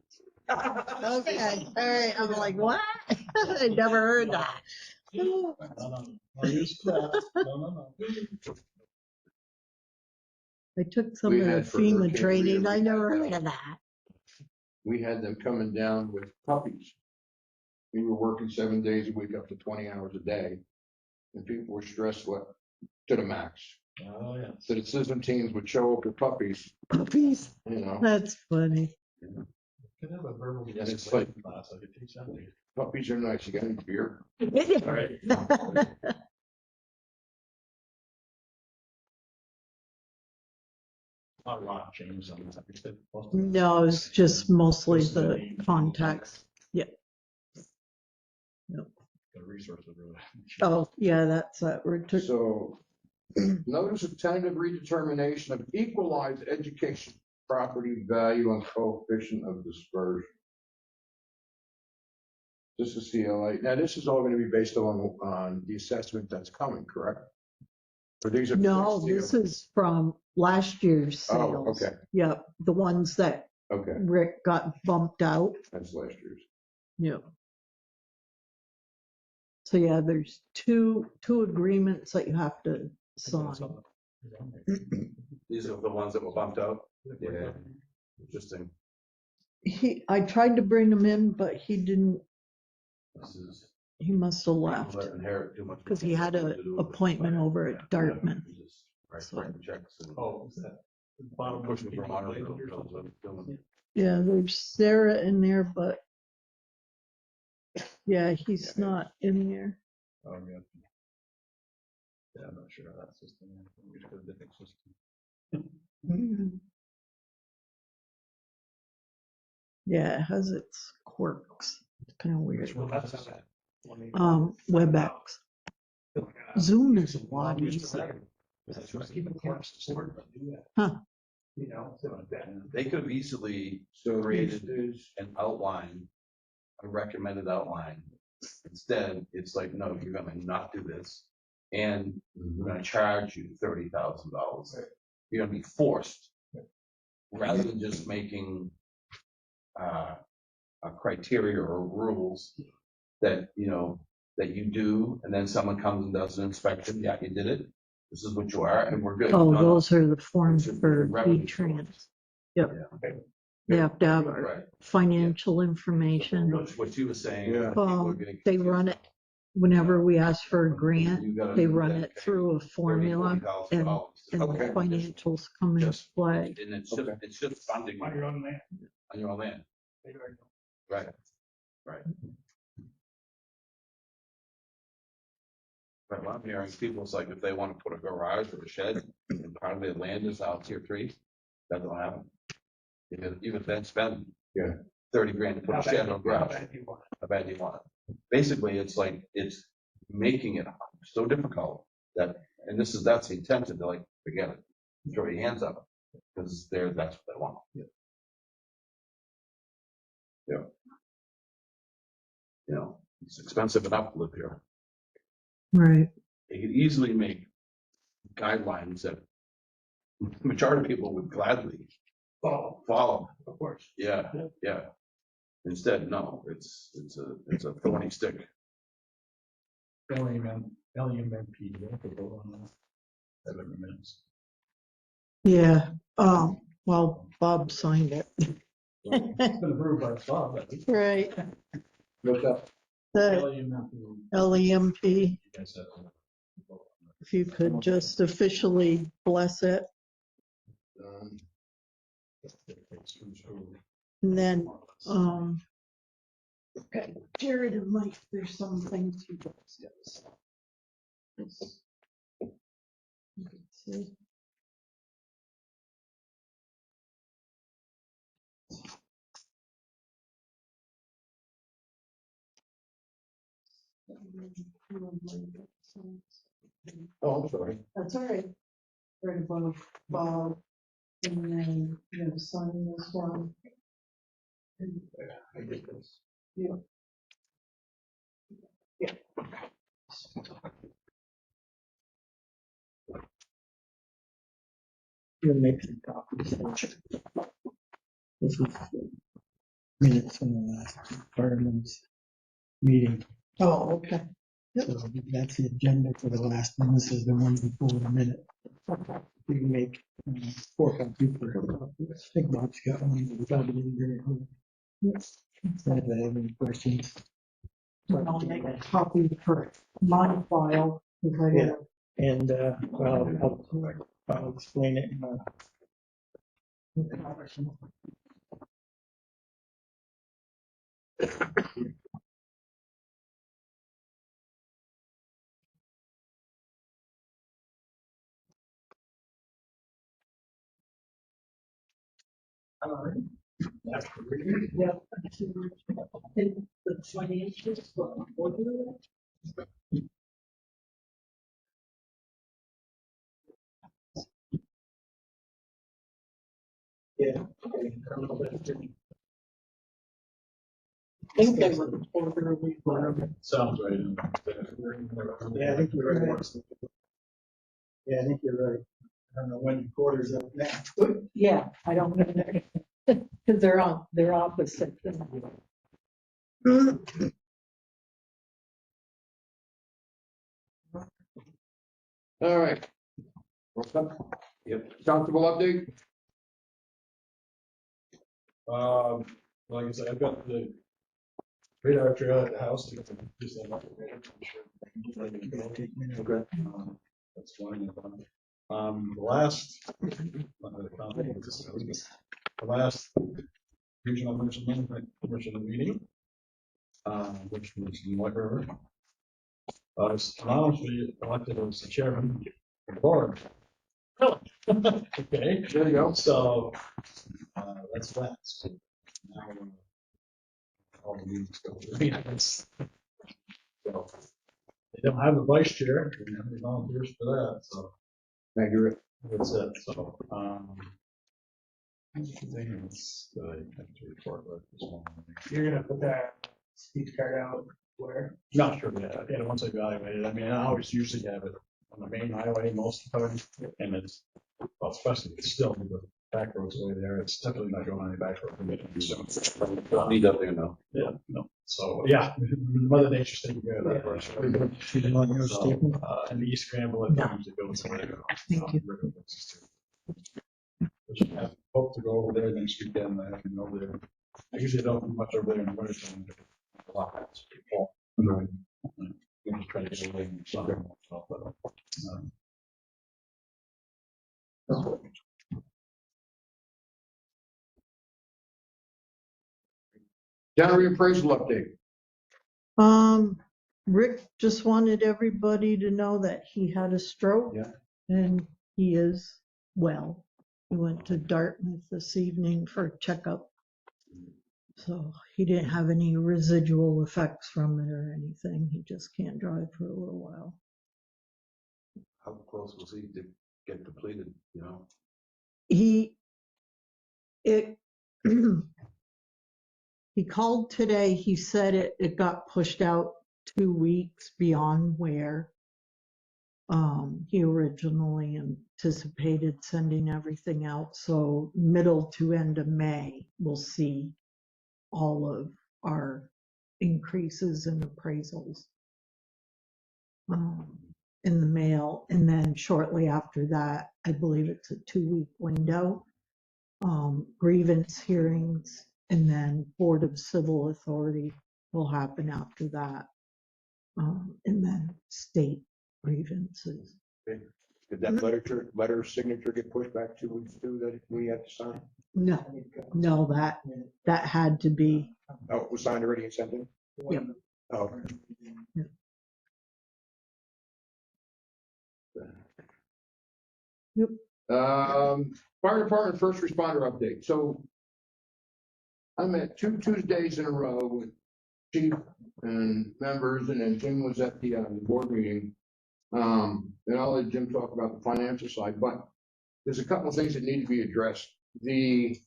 Okay, all right. I'm like, what? I never heard that. No, use that. No. I took some We of the had for FEMA Hurricane training. Rita, I we never had, heard of that. We had them coming down with puppies. We were working 7 days a week, up to 20 hours a day. And people were stressed what, to the max. Oh, yeah. So the CISM teams would show up with puppies, Puppies. you know, That's funny. Could have a verbal And it's escalation like- class. I could teach that. later. puppies are nice. You got any beer? Right. Not a lot changed on this. No, it's just mostly the context. The resources really. Oh, yeah, that's that. We took, So, notice of tentative redetermination of equalized education property value and coefficient of dispersion. This is CLA. Now, this is all going to be based on the assessment that's coming, correct? Or these are. no, this is from last year's Oh, sales. okay. Yep, the ones that Okay, Rick got bumped out. that's last year's. Yep. So yeah, there's two agreements that you have to sign. These are the ones that were bumped out. Yeah, interesting. I tried to bring him in, but he didn't, This is. he must have people left. that inherit too much 'Cause he had money a to do with appointment it. over at Dartmouth. Just write So- writing checks and Oh, is that? Bottom pushing people from honor related or drills something? and doing- Yeah, there's Sarah in there, but yeah, he's Yeah. not in there. Oh, yeah. Yeah, I'm not sure how that system. We just got a different system. Yeah, it has its quirks. It's kind of weird. Well, that's how that. WebEx. Zoom is a lot easier. Keep it close to sort, but do that. Huh. You know, so like that. They could have easily So created this is, an outline, a recommended outline. Instead, it's like, no, you're gonna not do this. And we're gonna charge you $30,000. You're gonna be forced. Rather than just making a criteria or rules that, that you do, and then someone comes and does an inspection, yeah, you did it. This is what you are, and we're good. Oh, No, no. those are the forms It's a for revenue E-Trans. Yeah. They have to have our Right. financial information. What you were saying. Yeah. people are Well, getting they confused. run it, whenever we ask for a grant, You gotta they do run that, it pay through a formula $30,000, and the Okay. financials come into Just- play. And Okay. it's just funding On your own land. on your own land. They already know. Right. Right. But what I'm hearing, people, it's like if they want to put a garage or a shed, and part of their land is out tier 3, that don't happen. Even then spend. Yeah. 30 grand to put How a shed bad- on garage. how bad do you want it? How bad do you want it? Basically, it's like, it's making it so difficult that, and that's the intent, they're like, forget it. Throw your hands up, because that's what they want. You know, it's expensive enough to live here. Right. They could easily make guidelines that the majority of people would gladly follow. Of course. Yeah, yeah. Instead, no, it's a thorny stick. LEMP. Yeah, well, Bob signed it. It's been approved by Bob. Right, What's up? the LEMP, if you could just officially bless it, and then, okay, Jared and Mike, there's some things you guys gotta sign. This- you can see. Oh, I'm sorry. That's all right. Right above Bob, and then you have to sign this one. I get this. Yeah. Yeah. You're making copies. This is minutes from the last fireman's meeting. Oh, okay. So that's the agenda for the last one. This is the one before the minute. You can make 4 copies for I think Bob's got one. Without it in here. Yes. If I have any questions. I'll make a copy for my file. Yeah. And I'll explain it. Yeah. The financials for order. Yeah. I think they were quarterly. Sounds right. Yeah, I think you're right. Yeah, I think you're right. I don't know when the quarters up now. Yeah, I don't know. Because they're opposite. All right. What's up? Yep. Constable update? Like I said, I've got the radar trail at the house. Just that much. Okay. That's fine. The last, regional emergency management commission meeting, which was in White River. I was anonymously elected as the chairman of the board. Okay, There you go. so, that's that. So now, all the meetings go to the meetings. So, they don't have a vice chair, they don't have any volunteers for that, so Thank you, Rick. that's it, so, things that I have to report about this morning. You're gonna put that speed card out where? Not sure yet, yeah, once I evaluate it, I mean, I always usually have it on the main highway most of the time, and it's, well, especially it's still the back roads away there, it's definitely not going on any back road. Don't need up there now. Yeah, no, so, yeah, Mother Nature's taking care of that for us. So, and the East Granville, it comes, it goes away. Thank you. I hope to go over there next weekend, I haven't been over there. I usually don't do much over there in the winter time. A lot, it's pretty fall. I'm just trying to get away in the summer. January appraisal update. Rick just wanted everybody to know that he had a stroke. Yeah. And he is well. He went to Dartmouth this evening for a checkup. So he didn't have any residual effects from it or anything. He just can't drive for a little while. How close was he to get depleted, you know? It He called today. He said it got pushed out 2 weeks beyond where he originally anticipated sending everything out. So middle to end of May, we'll see all of our increases in appraisals in the mail. And then shortly after that, I believe it's a 2-week window, grievance hearings, and then Board of Civil Authority will happen after that. And then state grievances. Did that letter signature get pushed back 2 weeks too, that we had to sign? No, that had to be. Oh, it was signed already and sent in? Yep. Oh, okay. Yep. Fire department first responder update. So I'm at 2 Tuesdays in a row with chief and members, and then Jim was at the board meeting. And I'll let Jim talk about the financial side, but there's a couple of things that need to be addressed. There's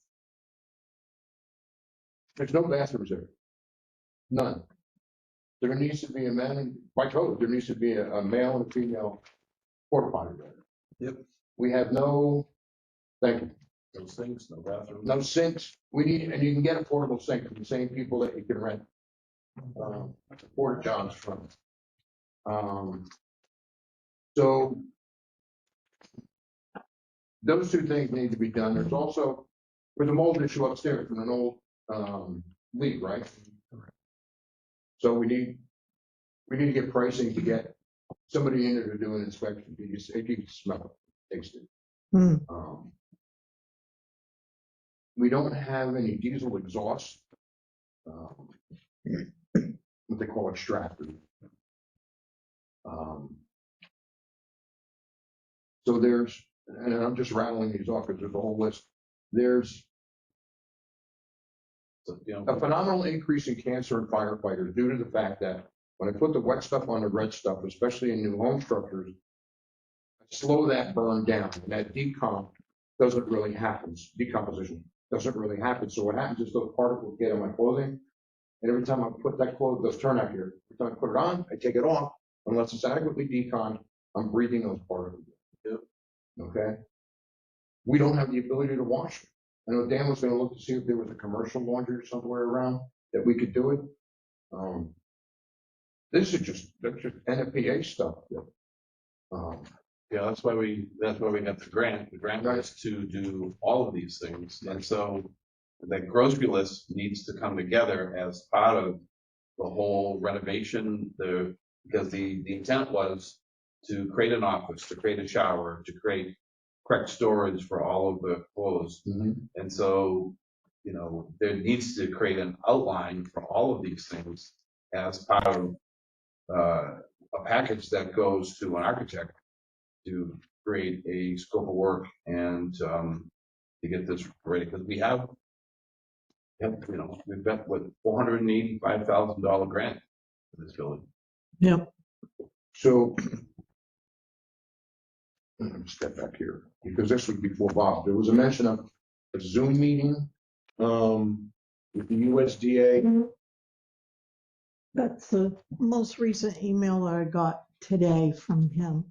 no bathrooms there. None. There needs to be a man, by code, there needs to be a male and a female porta potty there. Yep. We have no, thank you, No sinks, no bathrooms. no sinks. We need, and you can get a portable sink from the same people that you can rent porta johns from. So those two things need to be done. There's also, there's a mold issue upstairs from an old leak, right? So we need to get pricing to get somebody in there to do an inspection. If you can smell it, taste it. We don't have any diesel exhaust, what they call extractors. So there's, and I'm just rattling these off because there's a whole list. There's a phenomenal increase in cancer in firefighters due to the fact that when I put the wet stuff on the red stuff, especially in new home structures, I slow that burn down. And that doesn't really happen. Decomposition doesn't really happen. So what happens is those particles get on my clothing. And every time I put that clothes, those turn out here. Every time I put it on, I take it off. Unless it's adequately deconned, I'm breathing those particles. Okay. We don't have the ability to wash it. I know Dan was going to look to see if there was a commercial laundry somewhere around that we could do it. That's just NFPA stuff. Yeah, that's why we got the grant. The grant was to do all of these things. And so that grocery list needs to come together as part of the whole renovation, because the intent was to create an office, to create a shower, to create correct storage for all of the clothes. And so, you know, there needs to create an outline for all of these things as part of a package that goes to an architect to create a scope of work and to get this ready. Because we have, you know, we've got what, $485,000 grant for this building. Yep. So let me step back here because this was before Bob. There was a mention of a Zoom meeting with the USDA. That's the most recent email that I got today from him.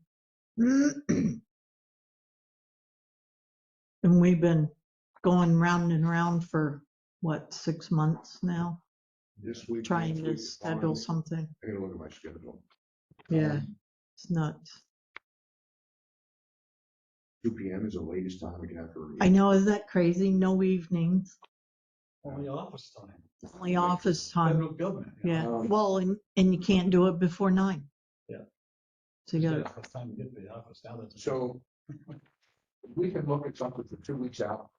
And we've been going round and round for what, 6 months now, This week, trying next to week, schedule following. something. I gotta look at my schedule. Yeah, it's nuts. 2 p.m. is the latest time we can have for. I know, is that crazy? No evenings, Only office time. only office time. Federal government. Yeah, well, and you can't do it before 9. Yeah. So you gotta, It's time to get to the office now. So we can look at something for 2 weeks out.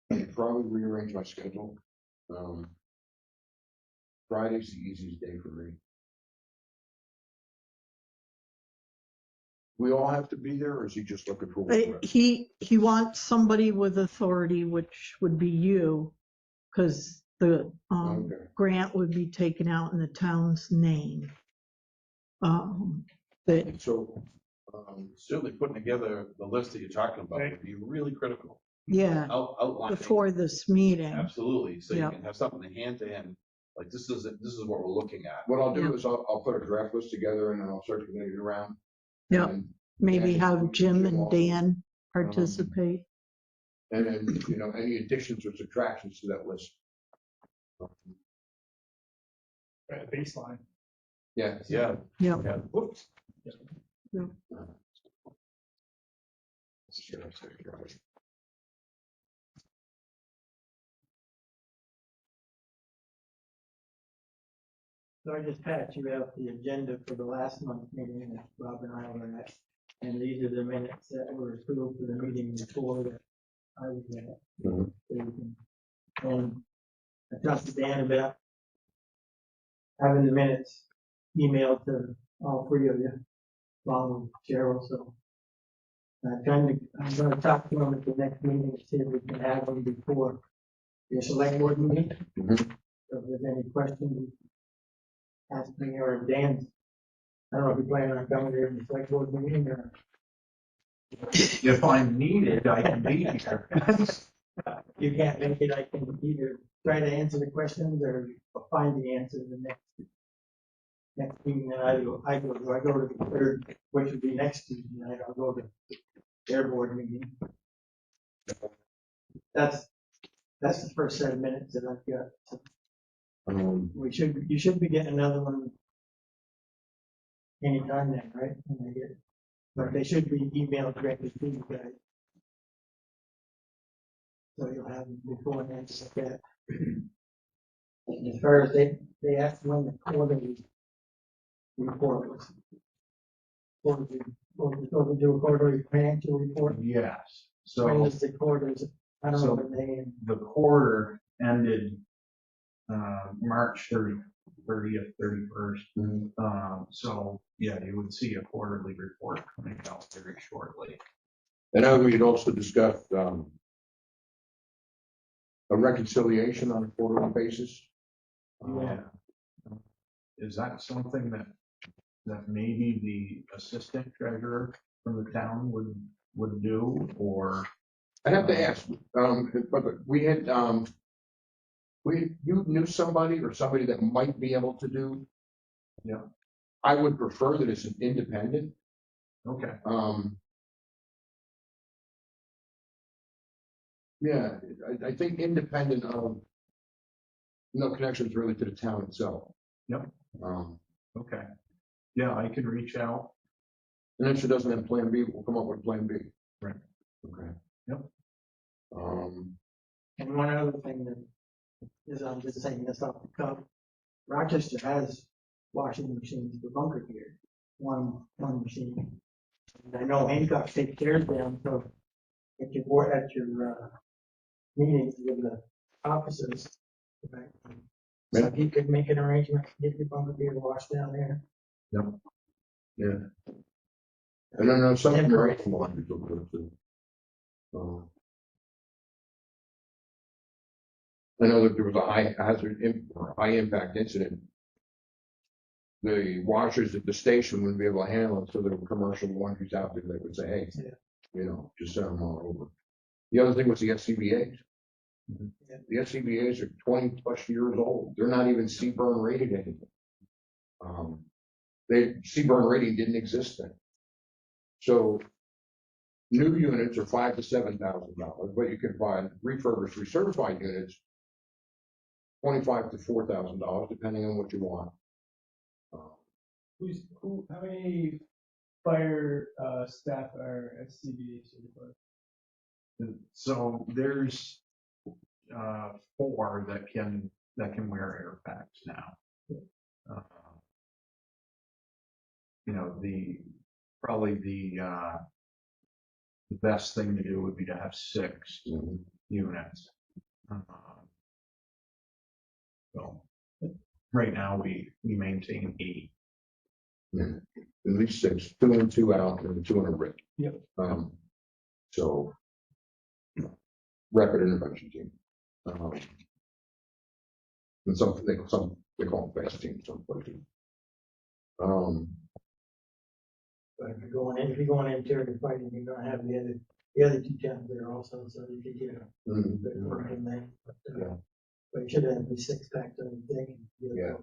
And probably rearrange my schedule. Friday's the easiest day for me. We all have to be there, or is he just looking for? he wants somebody with authority, which would be you, because the Okay. grant would be taken out in the town's name. But So, Certainly putting together the list that you're talking about would be really critical. Yeah, outlining. before this meeting. Absolutely, so you Yeah. can have something to hand to him, like this is what we're looking at. What I'll do Yeah. is I'll put a draft list together and then I'll circulate it around. Yeah, And maybe then have we can Jim and also, Dan participate. And then, you know, any additions or subtractions to that list. Right, baseline. Yeah. Yeah. Yeah. Whoops. So I just patched you out the agenda for the last month's meeting that Rob and I were at. And these are the minutes that were approved for the meeting before that I was at. Mhm. So you can- And I talked to Dan about having the minutes emailed to all three of you, along with Cheryl, so. I'm gonna talk to him at the next meeting, to see if we can have them before the select board meeting. Mhm. So if there's any questions, ask me or Dan. I don't know if you plan on coming to the select board meeting or. If I'm needed, I can be here. You can't make it, I can either try to answer the questions or find the answer the next meeting that I go to the third, which would be next Tuesday night, I'll go to their board meeting. That's the first set of minutes that I've got. You should be getting another one anytime then, right? When I get it. But they should be emailed directly to you guys. So you'll have them before and answer that. And as far as they asked when the quarterly report was. Supposed to do a quarterly financial report. Yes, When so is the quarters? I don't know the name. the quarter ended, March 30th, 31st. So, yeah, you would see a quarterly report coming out very shortly. And now we had also discussed, a reconciliation on a quarterly basis. Yeah. Is that something that maybe the assistant treasurer from the town would do, or? I'd have to ask, but we had, you knew somebody or somebody that might be able to do. Yeah. I would prefer that it's an independent. Okay. Yeah, I think independent of, no connections really to the town itself. Yep. Um, Okay. Yeah, I can reach out. and if she doesn't have plan B, we'll come up with plan B. Right. Okay. Yep. And one other thing that is, I'm just saying this off the cuff, Rochester has washing machines for bunker gear, one machine. And I know Hancock takes care of them, so at your board, at your, meetings with the officers. Right? So if you could make an arrangement, to get your bunker gear washed down there. Yeah. And then there's some Temporary. commercial ones will go to. I know that there was a high hazard, or high impact incident. The washers at the station wouldn't be able to handle it, so there were commercial laundries out there that would say, hey, Yeah. you know, just send them all over. The other thing was the SCBA's. Yeah. The SCBA's are 20 plus years old. They're not even CBurn rated anymore. CBurn rating didn't exist then. So new units are $5,000 to $7,000, but you can find refurbished, recertified units, $25,000 to $4,000, depending on what you want. How many fire, staff are SCBA certified? So there's 4 that can wear air packs now. You know, probably the best thing to do would be to have 6 units. So right now we maintain 8. Yeah. At least 6, 2 in, 2 out, and 2 in a rig. Yep. So rapid intervention team. And some they call them fast teams, some places. But if you're going into fighting, you're gonna have the other the other two towns there also, so you could get a Mhm. good work in there. Yeah. But you should have the six pack of thing. Yeah.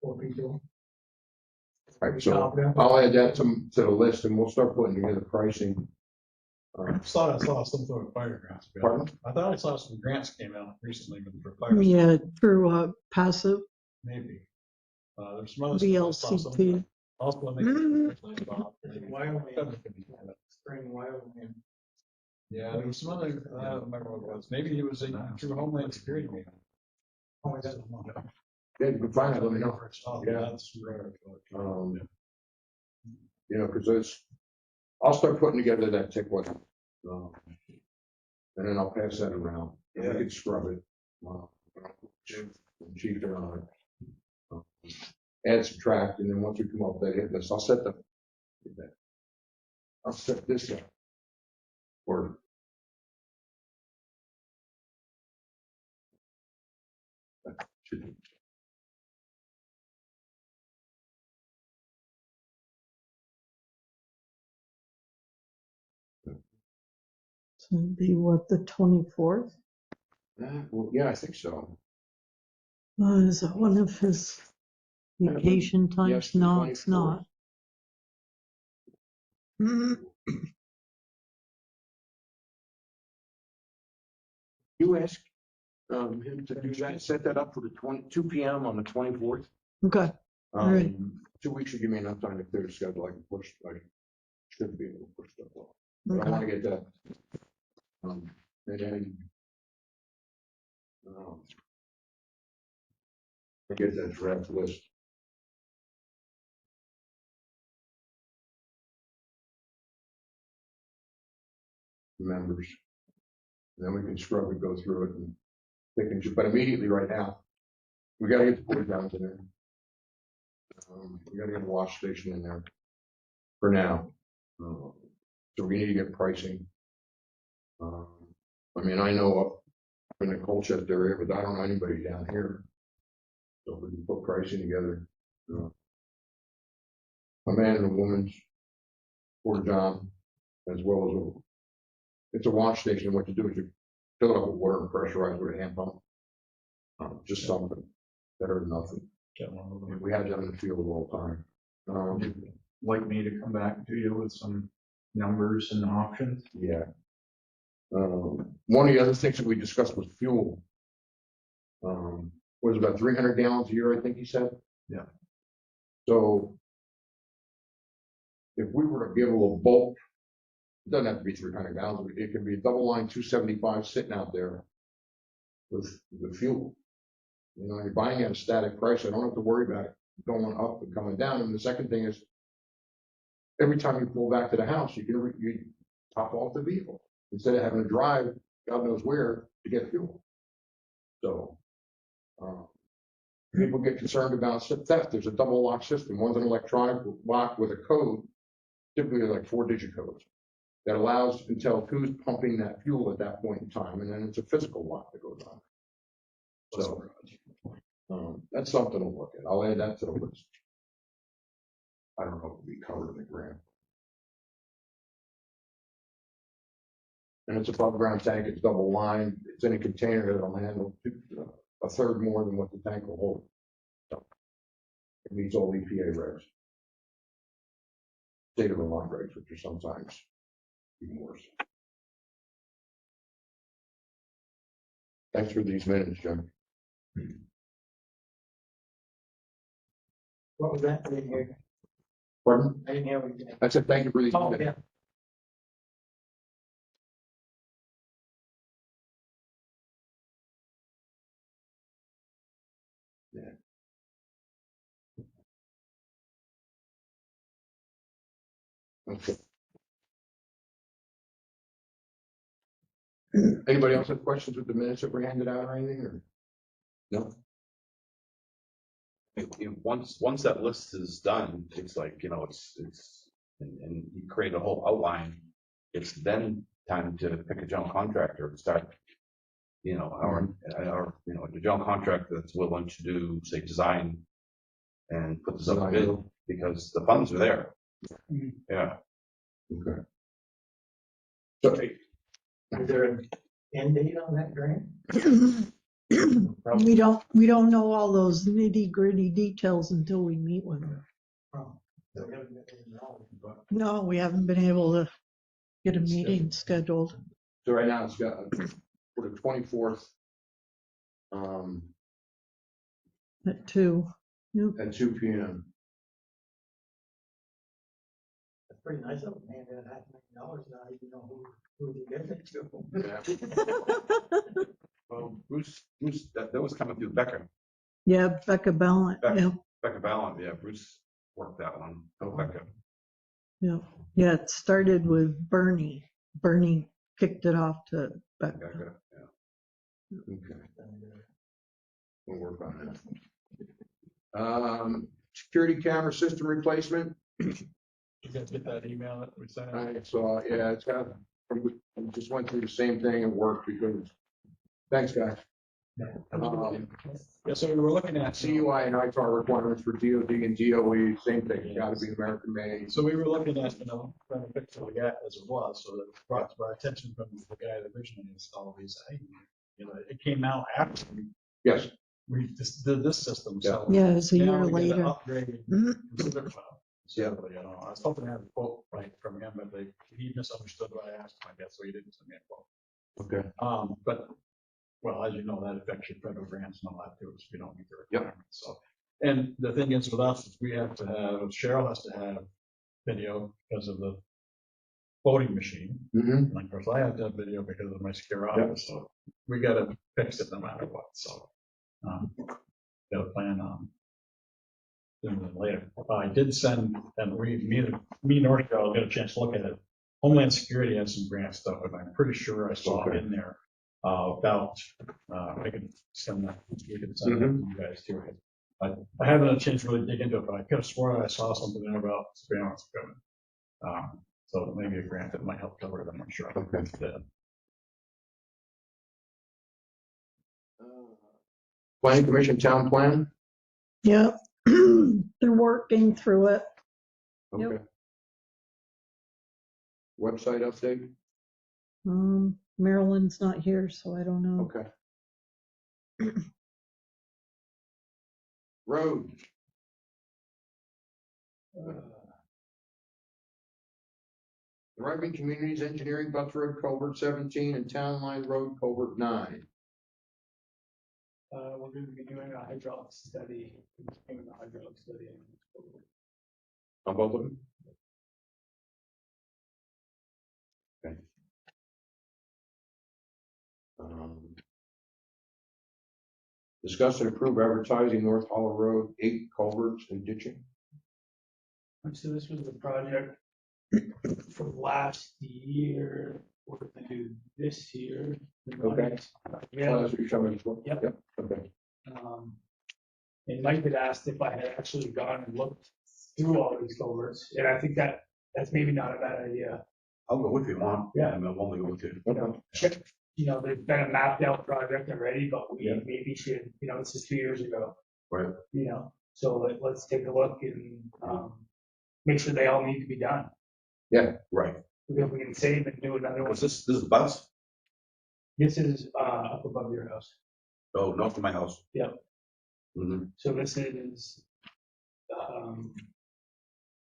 For people. All right, so I'll add that to the list and we'll start putting together pricing. I saw some sort of fire grants. Pardon? I thought I saw some grants came out recently for fire. Yeah, through passive Maybe. There's some other stuff. I saw some- VLCT. Also, I Wyoming, think- spring Wyoming. yeah, there was some other, I don't remember what it was. Maybe he was in through Homeland Security. Maybe. Oh, yeah. Yeah, you can find it, let me know. Yeah, that's rare. You know, because I'll start putting together that tick list. And then I'll pass that around. And we can scrub it. Chief it on it. Add, subtract, and then once we come up with that hit list, I'll set this up. Or So it'd be what, the 24th? well, yeah, I think so. Is that one of his vacation Yes, times? the No, it's 24th. not. You ask him to do that, set that up for the 2 p.m. on the 24th. Okay, all right. 2 weeks should give me enough time to clear the schedule. I can push, I should be able to push stuff off. But I Okay. want to get that. And then I get that draft list. Members. Then we can scrub it, go through it and pick and choose. But immediately right now, we gotta get the porta johns in there. We gotta get a wash station in there for now. So we need to get pricing. I mean, I know up in the Colchester area, but I don't know anybody down here. So we can put pricing together. A man and a woman's porta john, as well as it's a wash station. What you do is you fill it up with water and pressurize with a hand pump. Just something better than nothing. We had that in the field all the time. Like me to come back to you with some numbers and options? Yeah. One of the other things that we discussed was fuel. Was about 300 gallons a year, I think he said. Yeah. So if we were to give a little bulk, it doesn't have to be 300 gallons. It could be a double line 275 sitting out there with fuel. You know, you're buying at a static price. I don't have to worry about it going up and coming down. And the second thing is, every time you pull back to the house, you top off the vehicle instead of having to drive God knows where to get fuel. So people get concerned about theft. There's a double lock system. One's an electronic lock with a code, typically like 4-digit codes, that allows you to tell who's pumping that fuel at that point in time, and then it's a physical lock that goes on. So that's something to look at. I'll add that to the list. I don't know if it'll be covered in the grant. And it's above ground tank, it's double lined, it's in a container that'll handle a third more than what the tank will hold. So it meets all EPA regs. State of Vermont regs, which are sometimes even worse. Thanks for these minutes, Jim. What was that? I didn't hear. Pardon? I didn't hear what you said. I said thank you for these Oh, minutes. yeah. Okay. Anybody else have questions with the minutes that were handed out or anything, or? No? Once that list is done, it's like, and you create a whole outline, it's then time to pick a general contractor and start, or a general contractor that's willing to do, say, design and put this up a bid, because the funds are there. Yeah. Okay. So, Is there an end date on that grant? We don't know all those nitty gritty details until we meet with them. Oh, so we haven't got any knowledge, but No, we haven't been able to get a meeting scheduled. so right now it's got for the 24th, At 2. Yep. at 2 p.m. it's pretty nice of them, man, that $500,000 now, you know who to give it to. Yeah. Well, Bruce, that was coming through Becca, Yeah, Becca Ballant. Yeah, Becca Ballard, yeah, Bruce worked that one, Becca. yeah. Yeah, it started with Bernie. Bernie kicked it off to Becca. Becca, yeah. Okay. We'll work on that. Security camera system replacement. You guys get that email that we sent? I saw, yeah, it's got, we just went through the same thing at work because, thanks, guys. Yeah, so we were looking at. CUI and ITAR requirements for DOD and DOE, same thing, it's gotta be American made. So we were looking at, trying to fix the gap as it was, so that brought to our attention from the guy that originally installed these. It came out after Yes, we just did this system, so. Yeah, it's a now year we gotta later. Upgrade. Mhm. Considerably, I was hoping to have a quote right from him, but he misunderstood what I asked him, I guess, so he didn't send me a quote. okay, But, well, as you know, that affects your federal grants and all that too, so we don't meet the requirements, so. And the thing is with us, is we have to have, Cheryl has to have video because of the voting machine. mm-hmm, And of course, I have to have video because of my secure Yeah. office, so we gotta fix it no matter what, so. Got a plan on doing it later. I did send, and me and Northfield got a chance to look at it. Homeland Security has some grant stuff, and I'm pretty sure I saw it in there about, I can send that, we can send that to you guys too. I haven't had a chance to really dig into it, but I could have sworn I saw something there about surveillance equipment. So maybe a grant that might help cover it, I'm not sure. okay. Yeah. Planning Commission town plan? Yep. They're working through it. Yep. Okay. Website update? Marilyn's not here, so I don't know. Okay. Roads. Thriving Communities Engineering, Butts Road Culvert 17 and Town Line Road Culvert 9. We're going to be doing a hydraulic study. On both of them? Okay. Discuss and approve advertising North Hollow Road 8 culverts and ditching. So this was the project from last year. We're going to do this year. Okay. Yeah. That's what you're showing us. Yep. Okay. And Mike had asked if I had actually gone and looked through all these culverts, and I think that's maybe not a bad idea. I'll go if you want. Yeah. I mean, I'll only go with you. There's been a mapped out project already, but we maybe should, this is 2 years ago. Right. So let's take a look and make sure they all need to be done. Yeah. Right. If we can save and do another one. Was this is bus? This is up above your house. Oh, not for my house. Yep. Mm-hmm. So this is,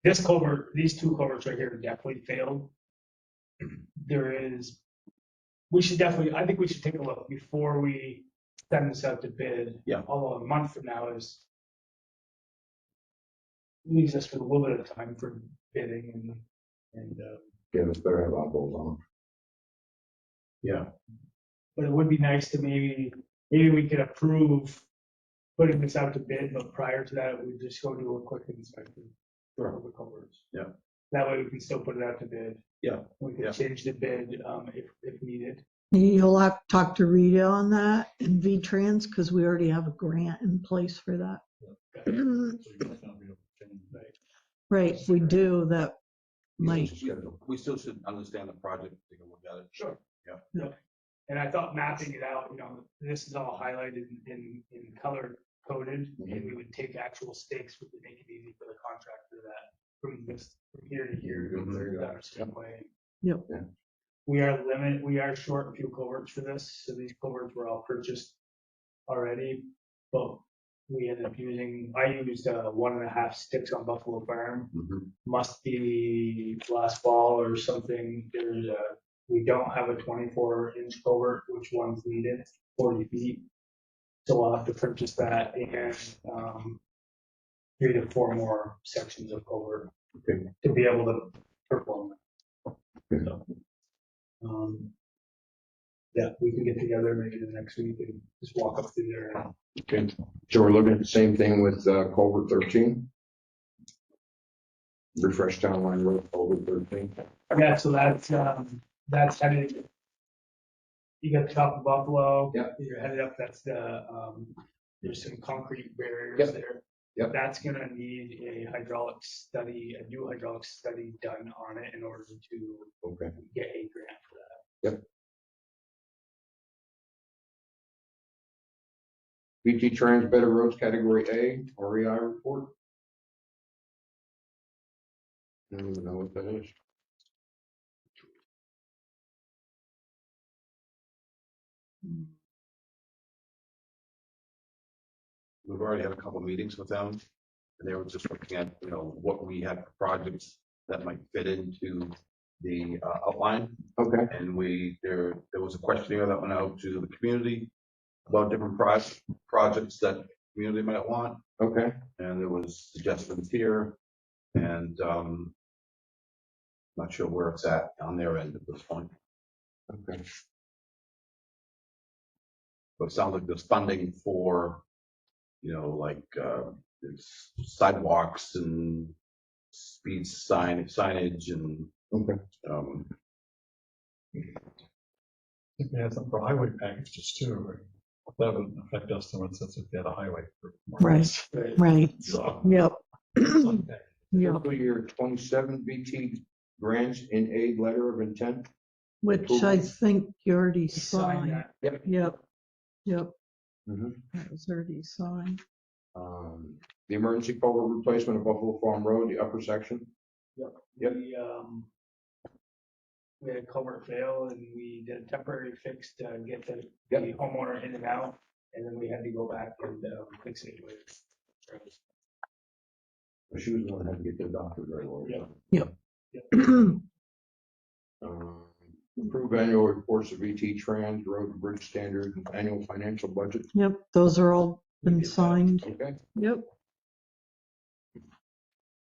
this culvert, these two culverts right here definitely failed. I think we should take a look before we send this out to bid. Yeah. Although a month from now leaves us with a little bit of time for bidding and Yeah, it's better have eyeballs on. Yeah. but it would be nice to maybe we could approve putting this out to bid, but prior to that, we just go do a quick inspection for all the culverts. Yeah. That way we can still put it out to bid. Yeah. We can Yeah. change the bid if needed. You'll have to talk to Rita on that and V-Trans because we already have a grant in place for that. So you might not be able to change that. Right, we do that. Might. We still should understand the project, take a look at it. Sure. Yeah. And I thought mapping it out, this is all highlighted in color coded, and we would take actual stakes, which would make it easy for the contractor that from here to here. There you go. That same way. Yep. Yeah. we are short a few culverts for this, so these culverts were all purchased already, but we ended up I used 1.5 sticks on Buffalo Farm. Mhm. Must be last fall or something, we don't have a 24-inch culvert, which one's needed, 40 feet. So we'll have to purchase that and, 3 to 4 more sections of culvert to be able to perform it. So, yeah, we can get together maybe the next week and just walk up through there. Okay, so we're looking at the same thing with culvert 13. Refresh town line road culvert 13. Yeah, so that's headed. You got the top of Buffalo. Yep. You're headed up, that's there's some concrete barriers Yep. there. Yep. That's gonna need a new hydraulic study done on it in order to Okay. get a grant for that. Yep. BT Trans Better Roads Category A, REI report. I don't even know what that is. We've already had a couple meetings with them, and they were just looking at, what we had for projects that might fit into the outline. Okay. And there was a questionnaire that went out to the community about different projects that the community might want, Okay. and there was suggestions here, and not sure where it's at on their end at this point. Okay. But it sounds like there's funding for, there's sidewalks and speed signage and, Okay. I think we had some for highway packages too, right? That would affect us so much since we had a highway. Right. Right. So. Yep. Okay. Yep. Fiscal year 27 BT grants in aid letter of intent. Which I think you already Sign signed. that. Yep. Yep. Yep. Mm-hmm. That was already signed. The emergency culvert replacement of Buffalo Farm Road, the upper section. Yep. Yep. We had a culvert fail and we did a temporary fix to get the Yep. homeowner in and out, and then we had to go back and fix it with. She was the one that had to get to the doctor very well. Yeah. Yep. Approve annual reports of BT Trans, road and bridge standard, and annual financial budget. Yep. Those are all been signed. Okay. Yep.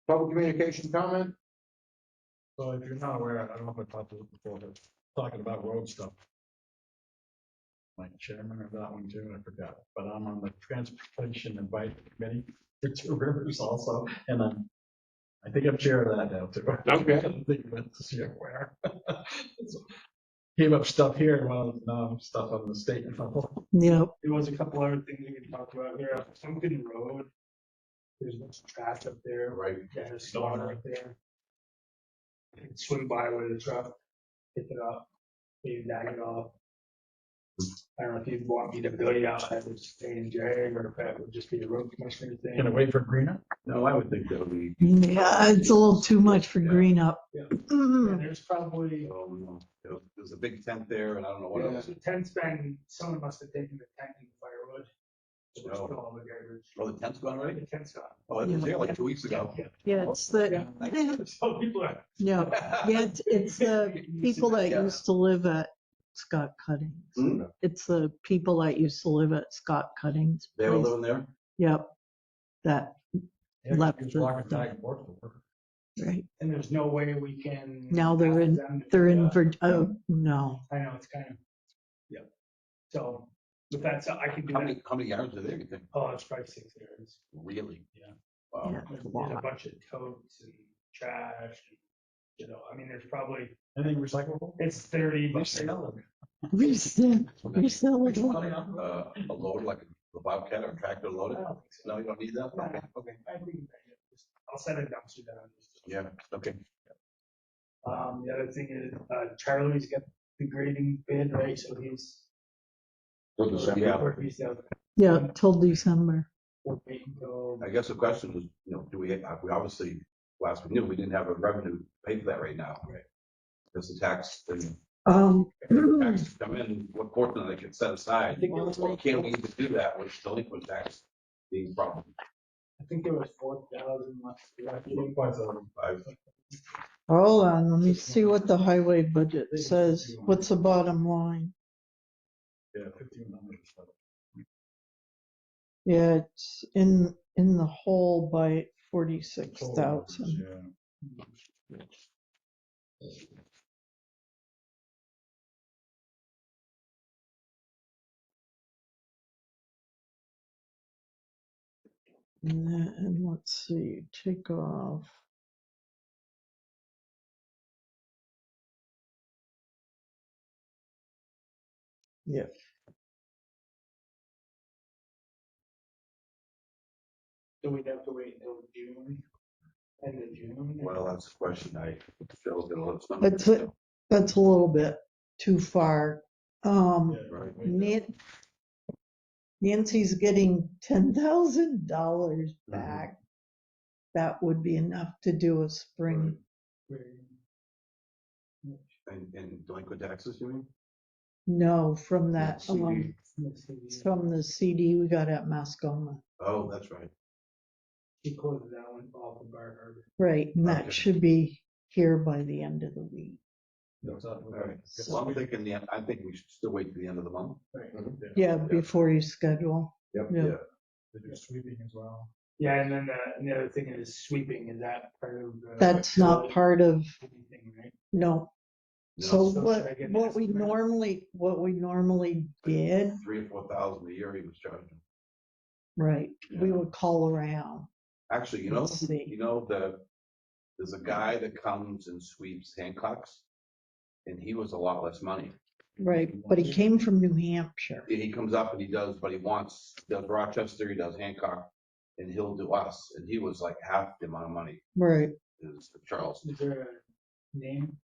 Public communication comment? So if you're not aware, I don't know if I talked to you before, but talking about road stuff. My chairman of that one too, I forgot, but I'm on the transportation advisory committee for Two Rivers also, and I think I'm chair of that now too. Okay. I don't think that's to see where. Came up stuff here, and well, no, stuff on the state level. Yep. There was a couple other things we could talk about here. Sunken Road. There's much trash up there. Right. Yeah, there's storm right there. You can swing by with a truck, pick it up, maybe bag it off. I don't know if you'd want me to bill you out as a stay and drag, or if that would just be a road commissioner thing. Can I wait for green up? No, I would think that would be. Yeah, it's a little too much for green up. Yeah. Yeah, there's probably, There's a big tent there, and I don't know what else. the tent's been, someone must have taken the tent and firewood. So we're No. still all the garbage. Oh, the tent's gone already? The tent's gone. Oh, it was here like 2 weeks ago. Yeah, it's the, Yeah. So people are. yeah, it's the people that Yeah. used to live at Scott Cuttings. Hmm? It's the people that used to live at Scott Cuttings. They were place. living there? Yep. That, Left Just the- walking back and forth. right. And there's no way we can. Now they're ask in, them to they're do in, that. oh, no. I know, it's kind of, yeah. So, with that, so I can do How that. many yards are there, you think? Oh, it's probably 6 yards. Really? Yeah. Wow. Yeah. There's a Wow. bunch of totes and trash, and, I mean, there's probably, Anything recyclable? it's 30, but Resell it. A load like a Bobcat or a tractor I loaded? don't think so. No, you don't need that? No. Okay, okay. I think I'll set a dumpster down. Yeah, okay. The other thing is, Charlie's got the grading bid, right, so he's. For December. Yeah. Or he's out, Yeah, till December. we'll wait until. I guess the question was, do we obviously, last we knew, we didn't have a revenue to pay for that right now. Right. Because the tax, Taxes come in, what portion of it gets set aside? Or can we even do that with delinquent tax being a problem? I think it was 4,000 left. Hold on, let me see what the highway budget says. What's the bottom line? Yeah, 1,500. Yeah, it's in the hole by 46,000. Yeah. And let's see, take off. Yeah, So we'd have to wait until June, end of June. Well, that's a question Phil's gonna let us know. that's a little bit too far. Right. Nancy's getting $10,000 back. That would be enough to do a spring. And delinquent taxes, you mean? No, from that, CD. from the CD we got at Mascoma. Oh, that's right. He closes that one off of Bar Harbor. Right, and that Okay. should be here by the end of the week. All right. Well, I'm thinking, I think we should still wait to the end of the month. Yeah, before you schedule. Yep. Yeah. They do sweeping as well. Yeah, and then the other thing is sweeping, is that part of the? That's not part of, Anything, right? no. No. So So what, should I get an what we estimate? normally did, 3,000 or 4,000 a year he was charging. right, we Yeah. would call around. Actually, Let's see. there's a guy that comes and sweeps Hancocks, and he was a lot less money. Right, but he came from New Hampshire. He comes up and he does Rochester, he does Hancock, and he'll do us, and he was like half the amount of money Right, as Charles. Is there a name?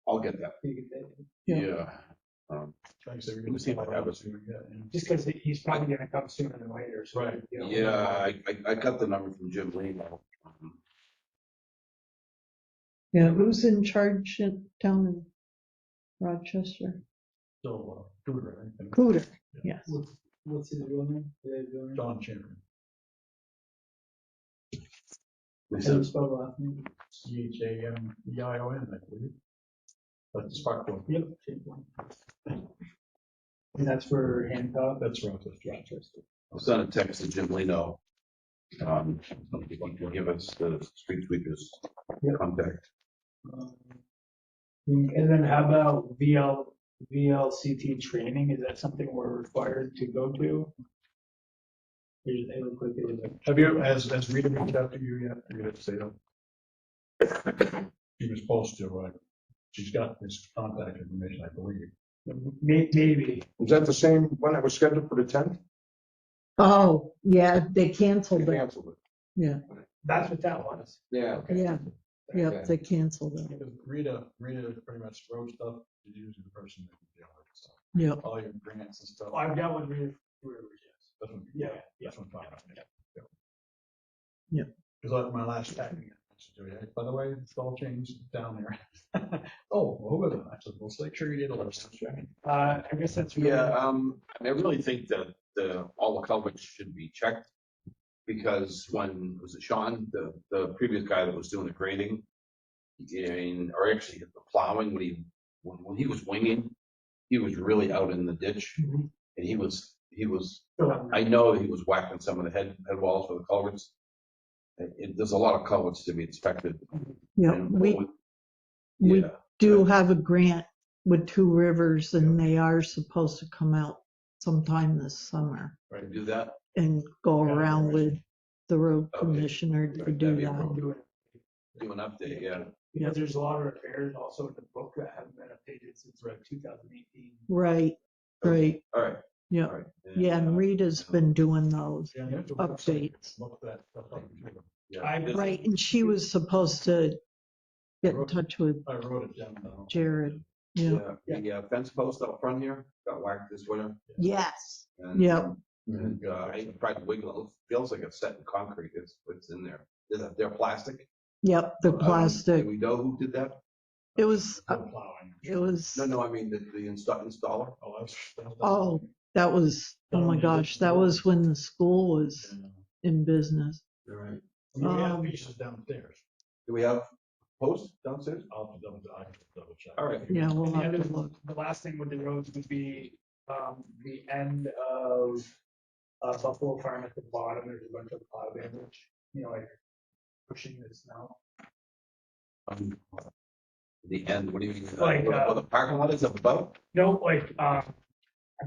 I'll get that. You could say? Yeah. Like I said, we're Let me gonna see if I have it. see what we get, and- Just because he's probably gonna come sooner than later, so. Right. you know, Yeah, I got the number from Jim Lee. yeah, who's in charge down in Rochester? So, Cooter, I think. Cooter, yes. What's his real name? John Champion, They How do said, you spell the last name? CHAMEION, I believe. That's the spark plug. Yep. And that's for Hancock? That's Rochester. I'll send a text to Jim Leno. If he can give us the street sweepers contact. And then how about VLCT training? Is that something we're required to go to? They look like it. Have you, has Rita reached out to you yet? Rita Sato? She was supposed to, she's got his contact information, I believe. Maybe. Was that the same one that was scheduled for the 10th? Oh, yeah, they They canceled it. canceled it. Yeah, That's what that was. Yeah. yeah, yep, they canceled it. Because Rita pretty much wrote stuff, she's usually the person that can deal with stuff. Yep, All your grants and stuff. I've dealt with Rivers, yes. That's one, Yeah, that's one fine. Yep. Because my last tagging, by the way, it's all changed down there. Oh, well, who was it? I said, well, make sure you did a little check. I guess that's. really- Yeah, I really think that all the culverts should be checked. Because was it Sean, the previous guy that was doing the grading? Or actually the plowing, when he was winging, he was really out in the ditch. Mhm. And he was, I know that he was whacking some of the head walls for the culverts. There's a lot of culverts to be inspected. yep, And we yeah, do have a grant with Two Rivers and they are supposed to come out sometime this summer right, do that. and go Yeah, around right. with the road Okay. commissioner to Right, do that'd be that. Do an update, yeah. Because there's a lot of repairs also in the book that haven't been updated since around 2018. Right, right, All right. yeah, All right. yeah, and Rita's been doing those Yeah, you have to updates. Look that stuff up too. Yeah, this- Right, and she was supposed to get in touch with I wrote it down. though. Jared, yeah, The fence post up front here got whacked this winter. yes, And, Yep. And I tried to wiggle it. It feels like it's set in concrete. It's in there. They're plastic. yep, the Do plastic. we know who did that? It was, No plowing. it was, No, I mean, the installer. Oh, oh, that was, oh my gosh, that was when the school was in business. All right. We have Um, pieces downstairs. Do we have posts downstairs? I'll have to double check. All right. Yeah, we'll And have the to look. the last thing with the roads would be, the end of, Buffalo Farm at the bottom, there's a bunch of plow damage, like pushing the snow. The end, what do you mean? Like, Well, the parking lot is up above? No, like,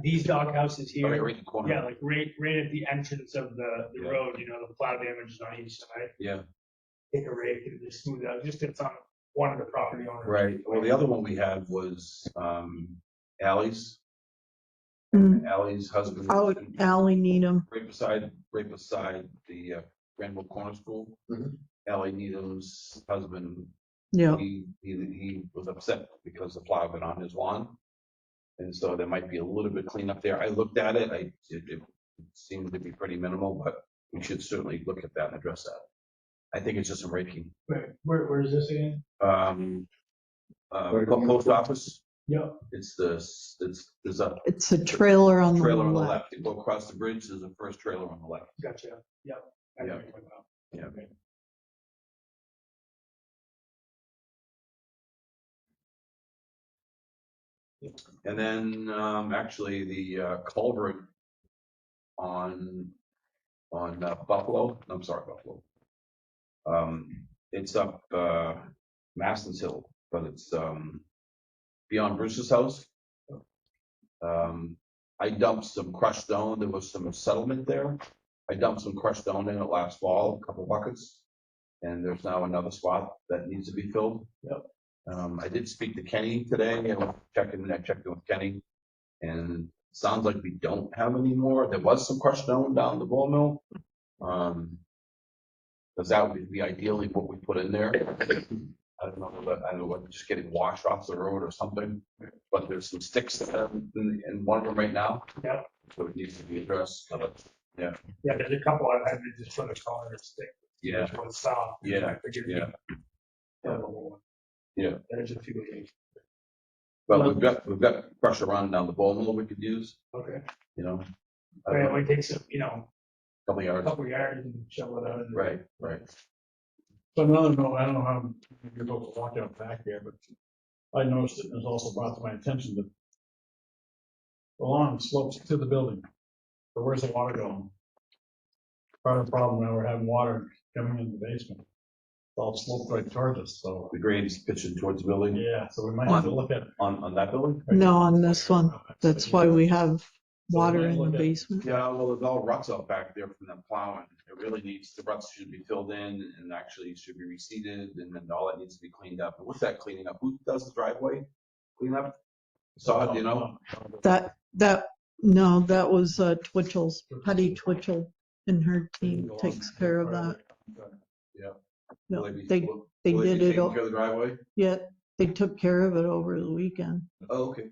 these dog houses Okay, here, right in the corner. yeah, like right at the entrance of the Yeah. road, the plow damage is on each side. Yeah, Take a rake and just smooth out, just it's on one of the property owners. right. Well, the other one we had was, Ally's. Mm. Ally's husband. Oh, Ally Needham. Right beside the Granville Corner School. Mhm. Ally Needham's husband, Yeah. he was upset because the plow got on his lawn. And so there might be a little bit cleanup there. I looked at it, it seemed to be pretty minimal, but we should certainly look at that and address that. I think it's just some raking. Where is this again? Post office, Yep. there's a It's a trailer on the trailer on the left. left. You go across the bridge, there's a first trailer on the left. Gotcha, yep. I know Yeah. what you're talking about. Yeah. Okay. And then, actually, the culvert on Buffalo, I'm sorry, Buffalo. It's up Maston's Hill, but it's beyond Bruce's house. I dumped some crushed stone. There was some settlement there. I dumped some crushed stone in it last fall, a couple buckets. And there's now another spot that needs to be filled. Yep. I did speak to Kenny today. I checked in with Kenny. And it sounds like we don't have any more. There was some crushed stone down the ball mill. Because that would be ideally what we put in there. I don't know what, just getting washed off the road or something. But there's some sticks in one of them right now. Yep. So it needs to be addressed. Yeah, there's a couple I had to just put a collar stick. Yeah. Which one's soft. Yeah, Forgive yeah. me. Yeah. There's a few of these. But we've got pressure run down the ball mill we could use, Okay. a But it only takes, couple yards. couple yards and shovel it out. Right. So another note, I don't know how you're supposed to walk out back here, but I noticed it and it's also brought to my attention that the lawn slopes to the building. So where's the water going? Part of the problem now, we're having water coming in the basement. It's all sloped right towards us, so, The grade's pitching towards the building yeah, so we might have to look at. on that building. No, on this one. That's why we have water in the basement. Yeah, well, there's all ruts out back there from them plowing. It really needs, the ruts should be filled in and actually should be reseeded and then all that needs to be cleaned up. And what's that cleaning up? Who does the driveway clean up? Sod, No, that was Twitchell's, Patty Twitchell and her team takes care of that. Yeah. No, Will they will did be it, taking care of the driveway? yeah, they took care of it over the weekend. Oh, okay.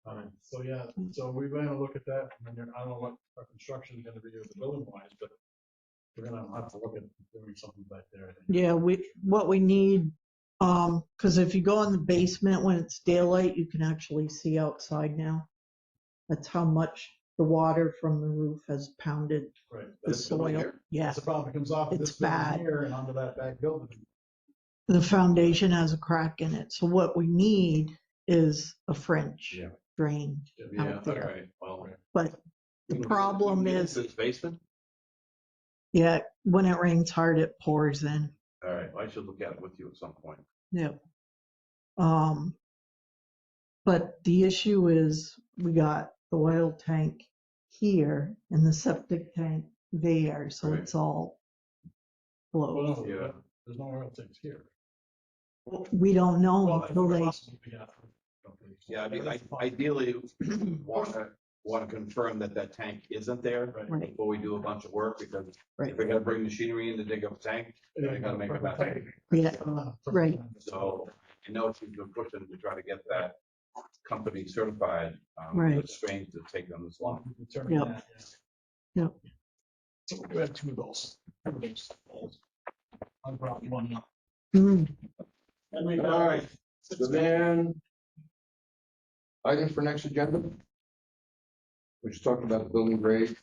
All right, so yeah, so we're gonna look at that, and then I don't know what our construction is gonna be with the building wise, but we're gonna have to look at doing something back there, I think. Yeah, what we need, cause if you go in the basement when it's daylight, you can actually see outside now. That's how much the water from the roof has pounded Right. the That's the one soil. here? Yeah, That's the problem, it comes off of It's this building bad. here and onto that back building. the foundation has a crack in it. So what we need is a French Yeah. drain Yeah, out all there. right, well. But the problem is, It's basement? yeah, when it rains hard, it pours in. All right, well, I should look at it with you at some point. Yep. But the issue is we got the oil tank here and the septic tank there, so Right. it's all Well, closed. no, Yeah. there's no oil tanks here. We don't know Well, until they, possibly, yeah. Okay. Yeah, I mean, ideally, want to confirm that that tank isn't there right, before we do a bunch of work, because right, if we're gonna bring machinery in to dig up a tank, they gotta make a method. yeah, right. So I know she's been pushing to try to get that company certified. Right. It's strange to take them this long. Determine Yep. that, yeah. Yep. So we have two of those. I brought one up. Mm. And we All right, So then, items for next agenda. We just talked about the building grade.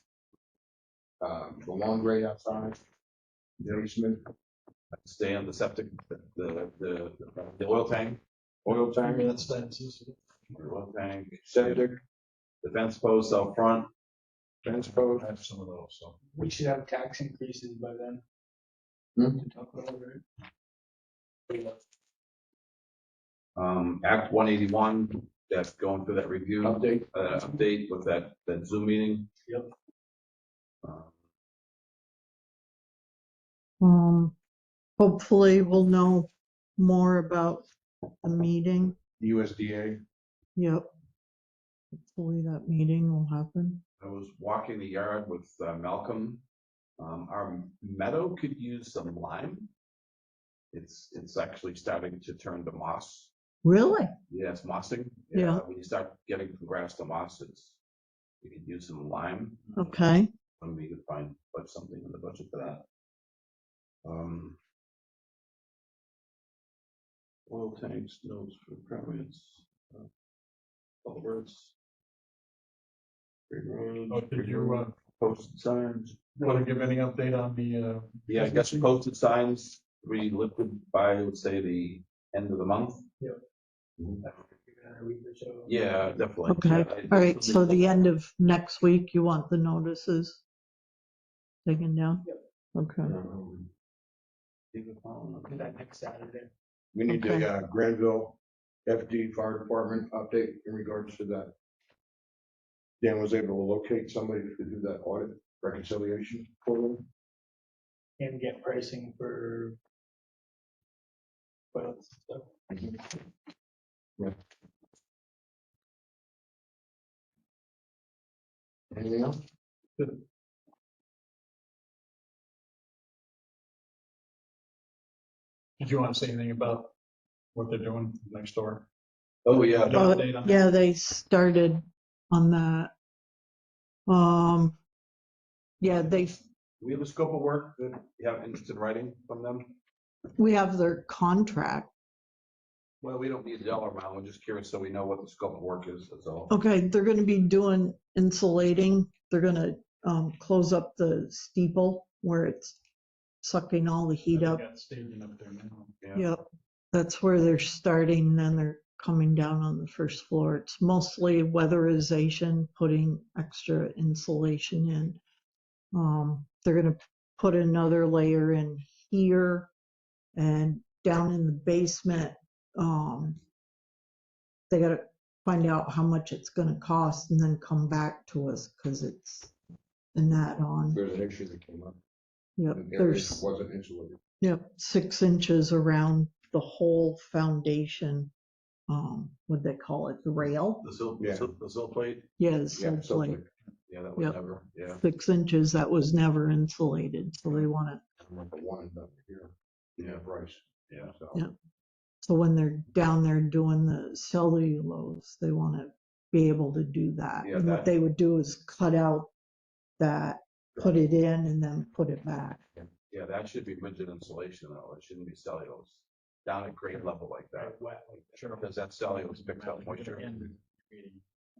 The lawn grade outside. The basement, Stay on the septic, the oil tank, oil tank, That's fences. the oil tank, septic, the fence posts out front. fence post. I have some of those, so. We should have tax increases by then. Hmm. To talk about, right? Act 181, that's going through that review. Update. Update with that Zoom meeting. Yep. Hopefully we'll know more about the meeting. USDA. Yep. Hopefully that meeting will happen. I was walking the yard with Malcolm. Our meadow could use some lime. It's actually starting to turn to moss. Really? Yeah, it's mossing. Yeah. When you start getting from grass to moss, we could use some lime. Okay. When we could put something in the budget for that. Oil tanks, notes for permits, culverts. Oh, did you, Posted signs. want to give any update on the, Yeah, I guess posted signs, we lifted by, let's say, the end of the month. Yep. Mhm. A week or so. Yeah, definitely. Okay. Yeah, All right. So the end of next week, you want the notices taken down? Yep. Okay. Do that next Saturday. We need Okay. the Granville FD Fire Department update in regards to that. Dan was able to locate somebody to do that audit reconciliation for them. And get pricing for. What else? Stuff. Anything else? did you want to say anything about what they're doing next door? Oh, yeah. An update on that? Yeah, they started on that. Yeah, We have a scope of work that you have interest in writing from them. we have their contract. Well, we don't need a dollar amount. We're just curious so we know what the scope of work is, that's all. Okay, they're gonna be doing insulating. They're gonna close up the steeple where it's sucking all the heat They up. got staging up there now. Yeah. Yep, that's where they're starting, then they're coming down on the first floor. It's mostly weatherization, putting extra insulation in. They're gonna put another layer in here and down in the basement. They gotta find out how much it's gonna cost and then come back to us, cause it's an add-on. There's an issue that came up. Yep, The area there's, wasn't insulated. yep, 6 inches around the whole foundation. What'd they call it, the rail? The sill, Yeah. the sill plate, Yeah, the Yeah, sill so plate, yeah, that was Yep. never, yeah. 6 inches, that was never insulated, so they want it. like the one up here. Yeah. Price. Yeah. So. Yeah. So when they're down there doing the cellulose, they want to be able to do that. Yeah, And what that- they would do is cut out that, put it in and then put it back. Yeah, that should be rigid insulation though. It shouldn't be cellulose. Down at grade level like that. Wet, like that. Sure. Because that cellulose picks up moisture. Meeting.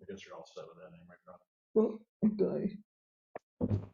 I guess you're all set with that anyway, right? Okay.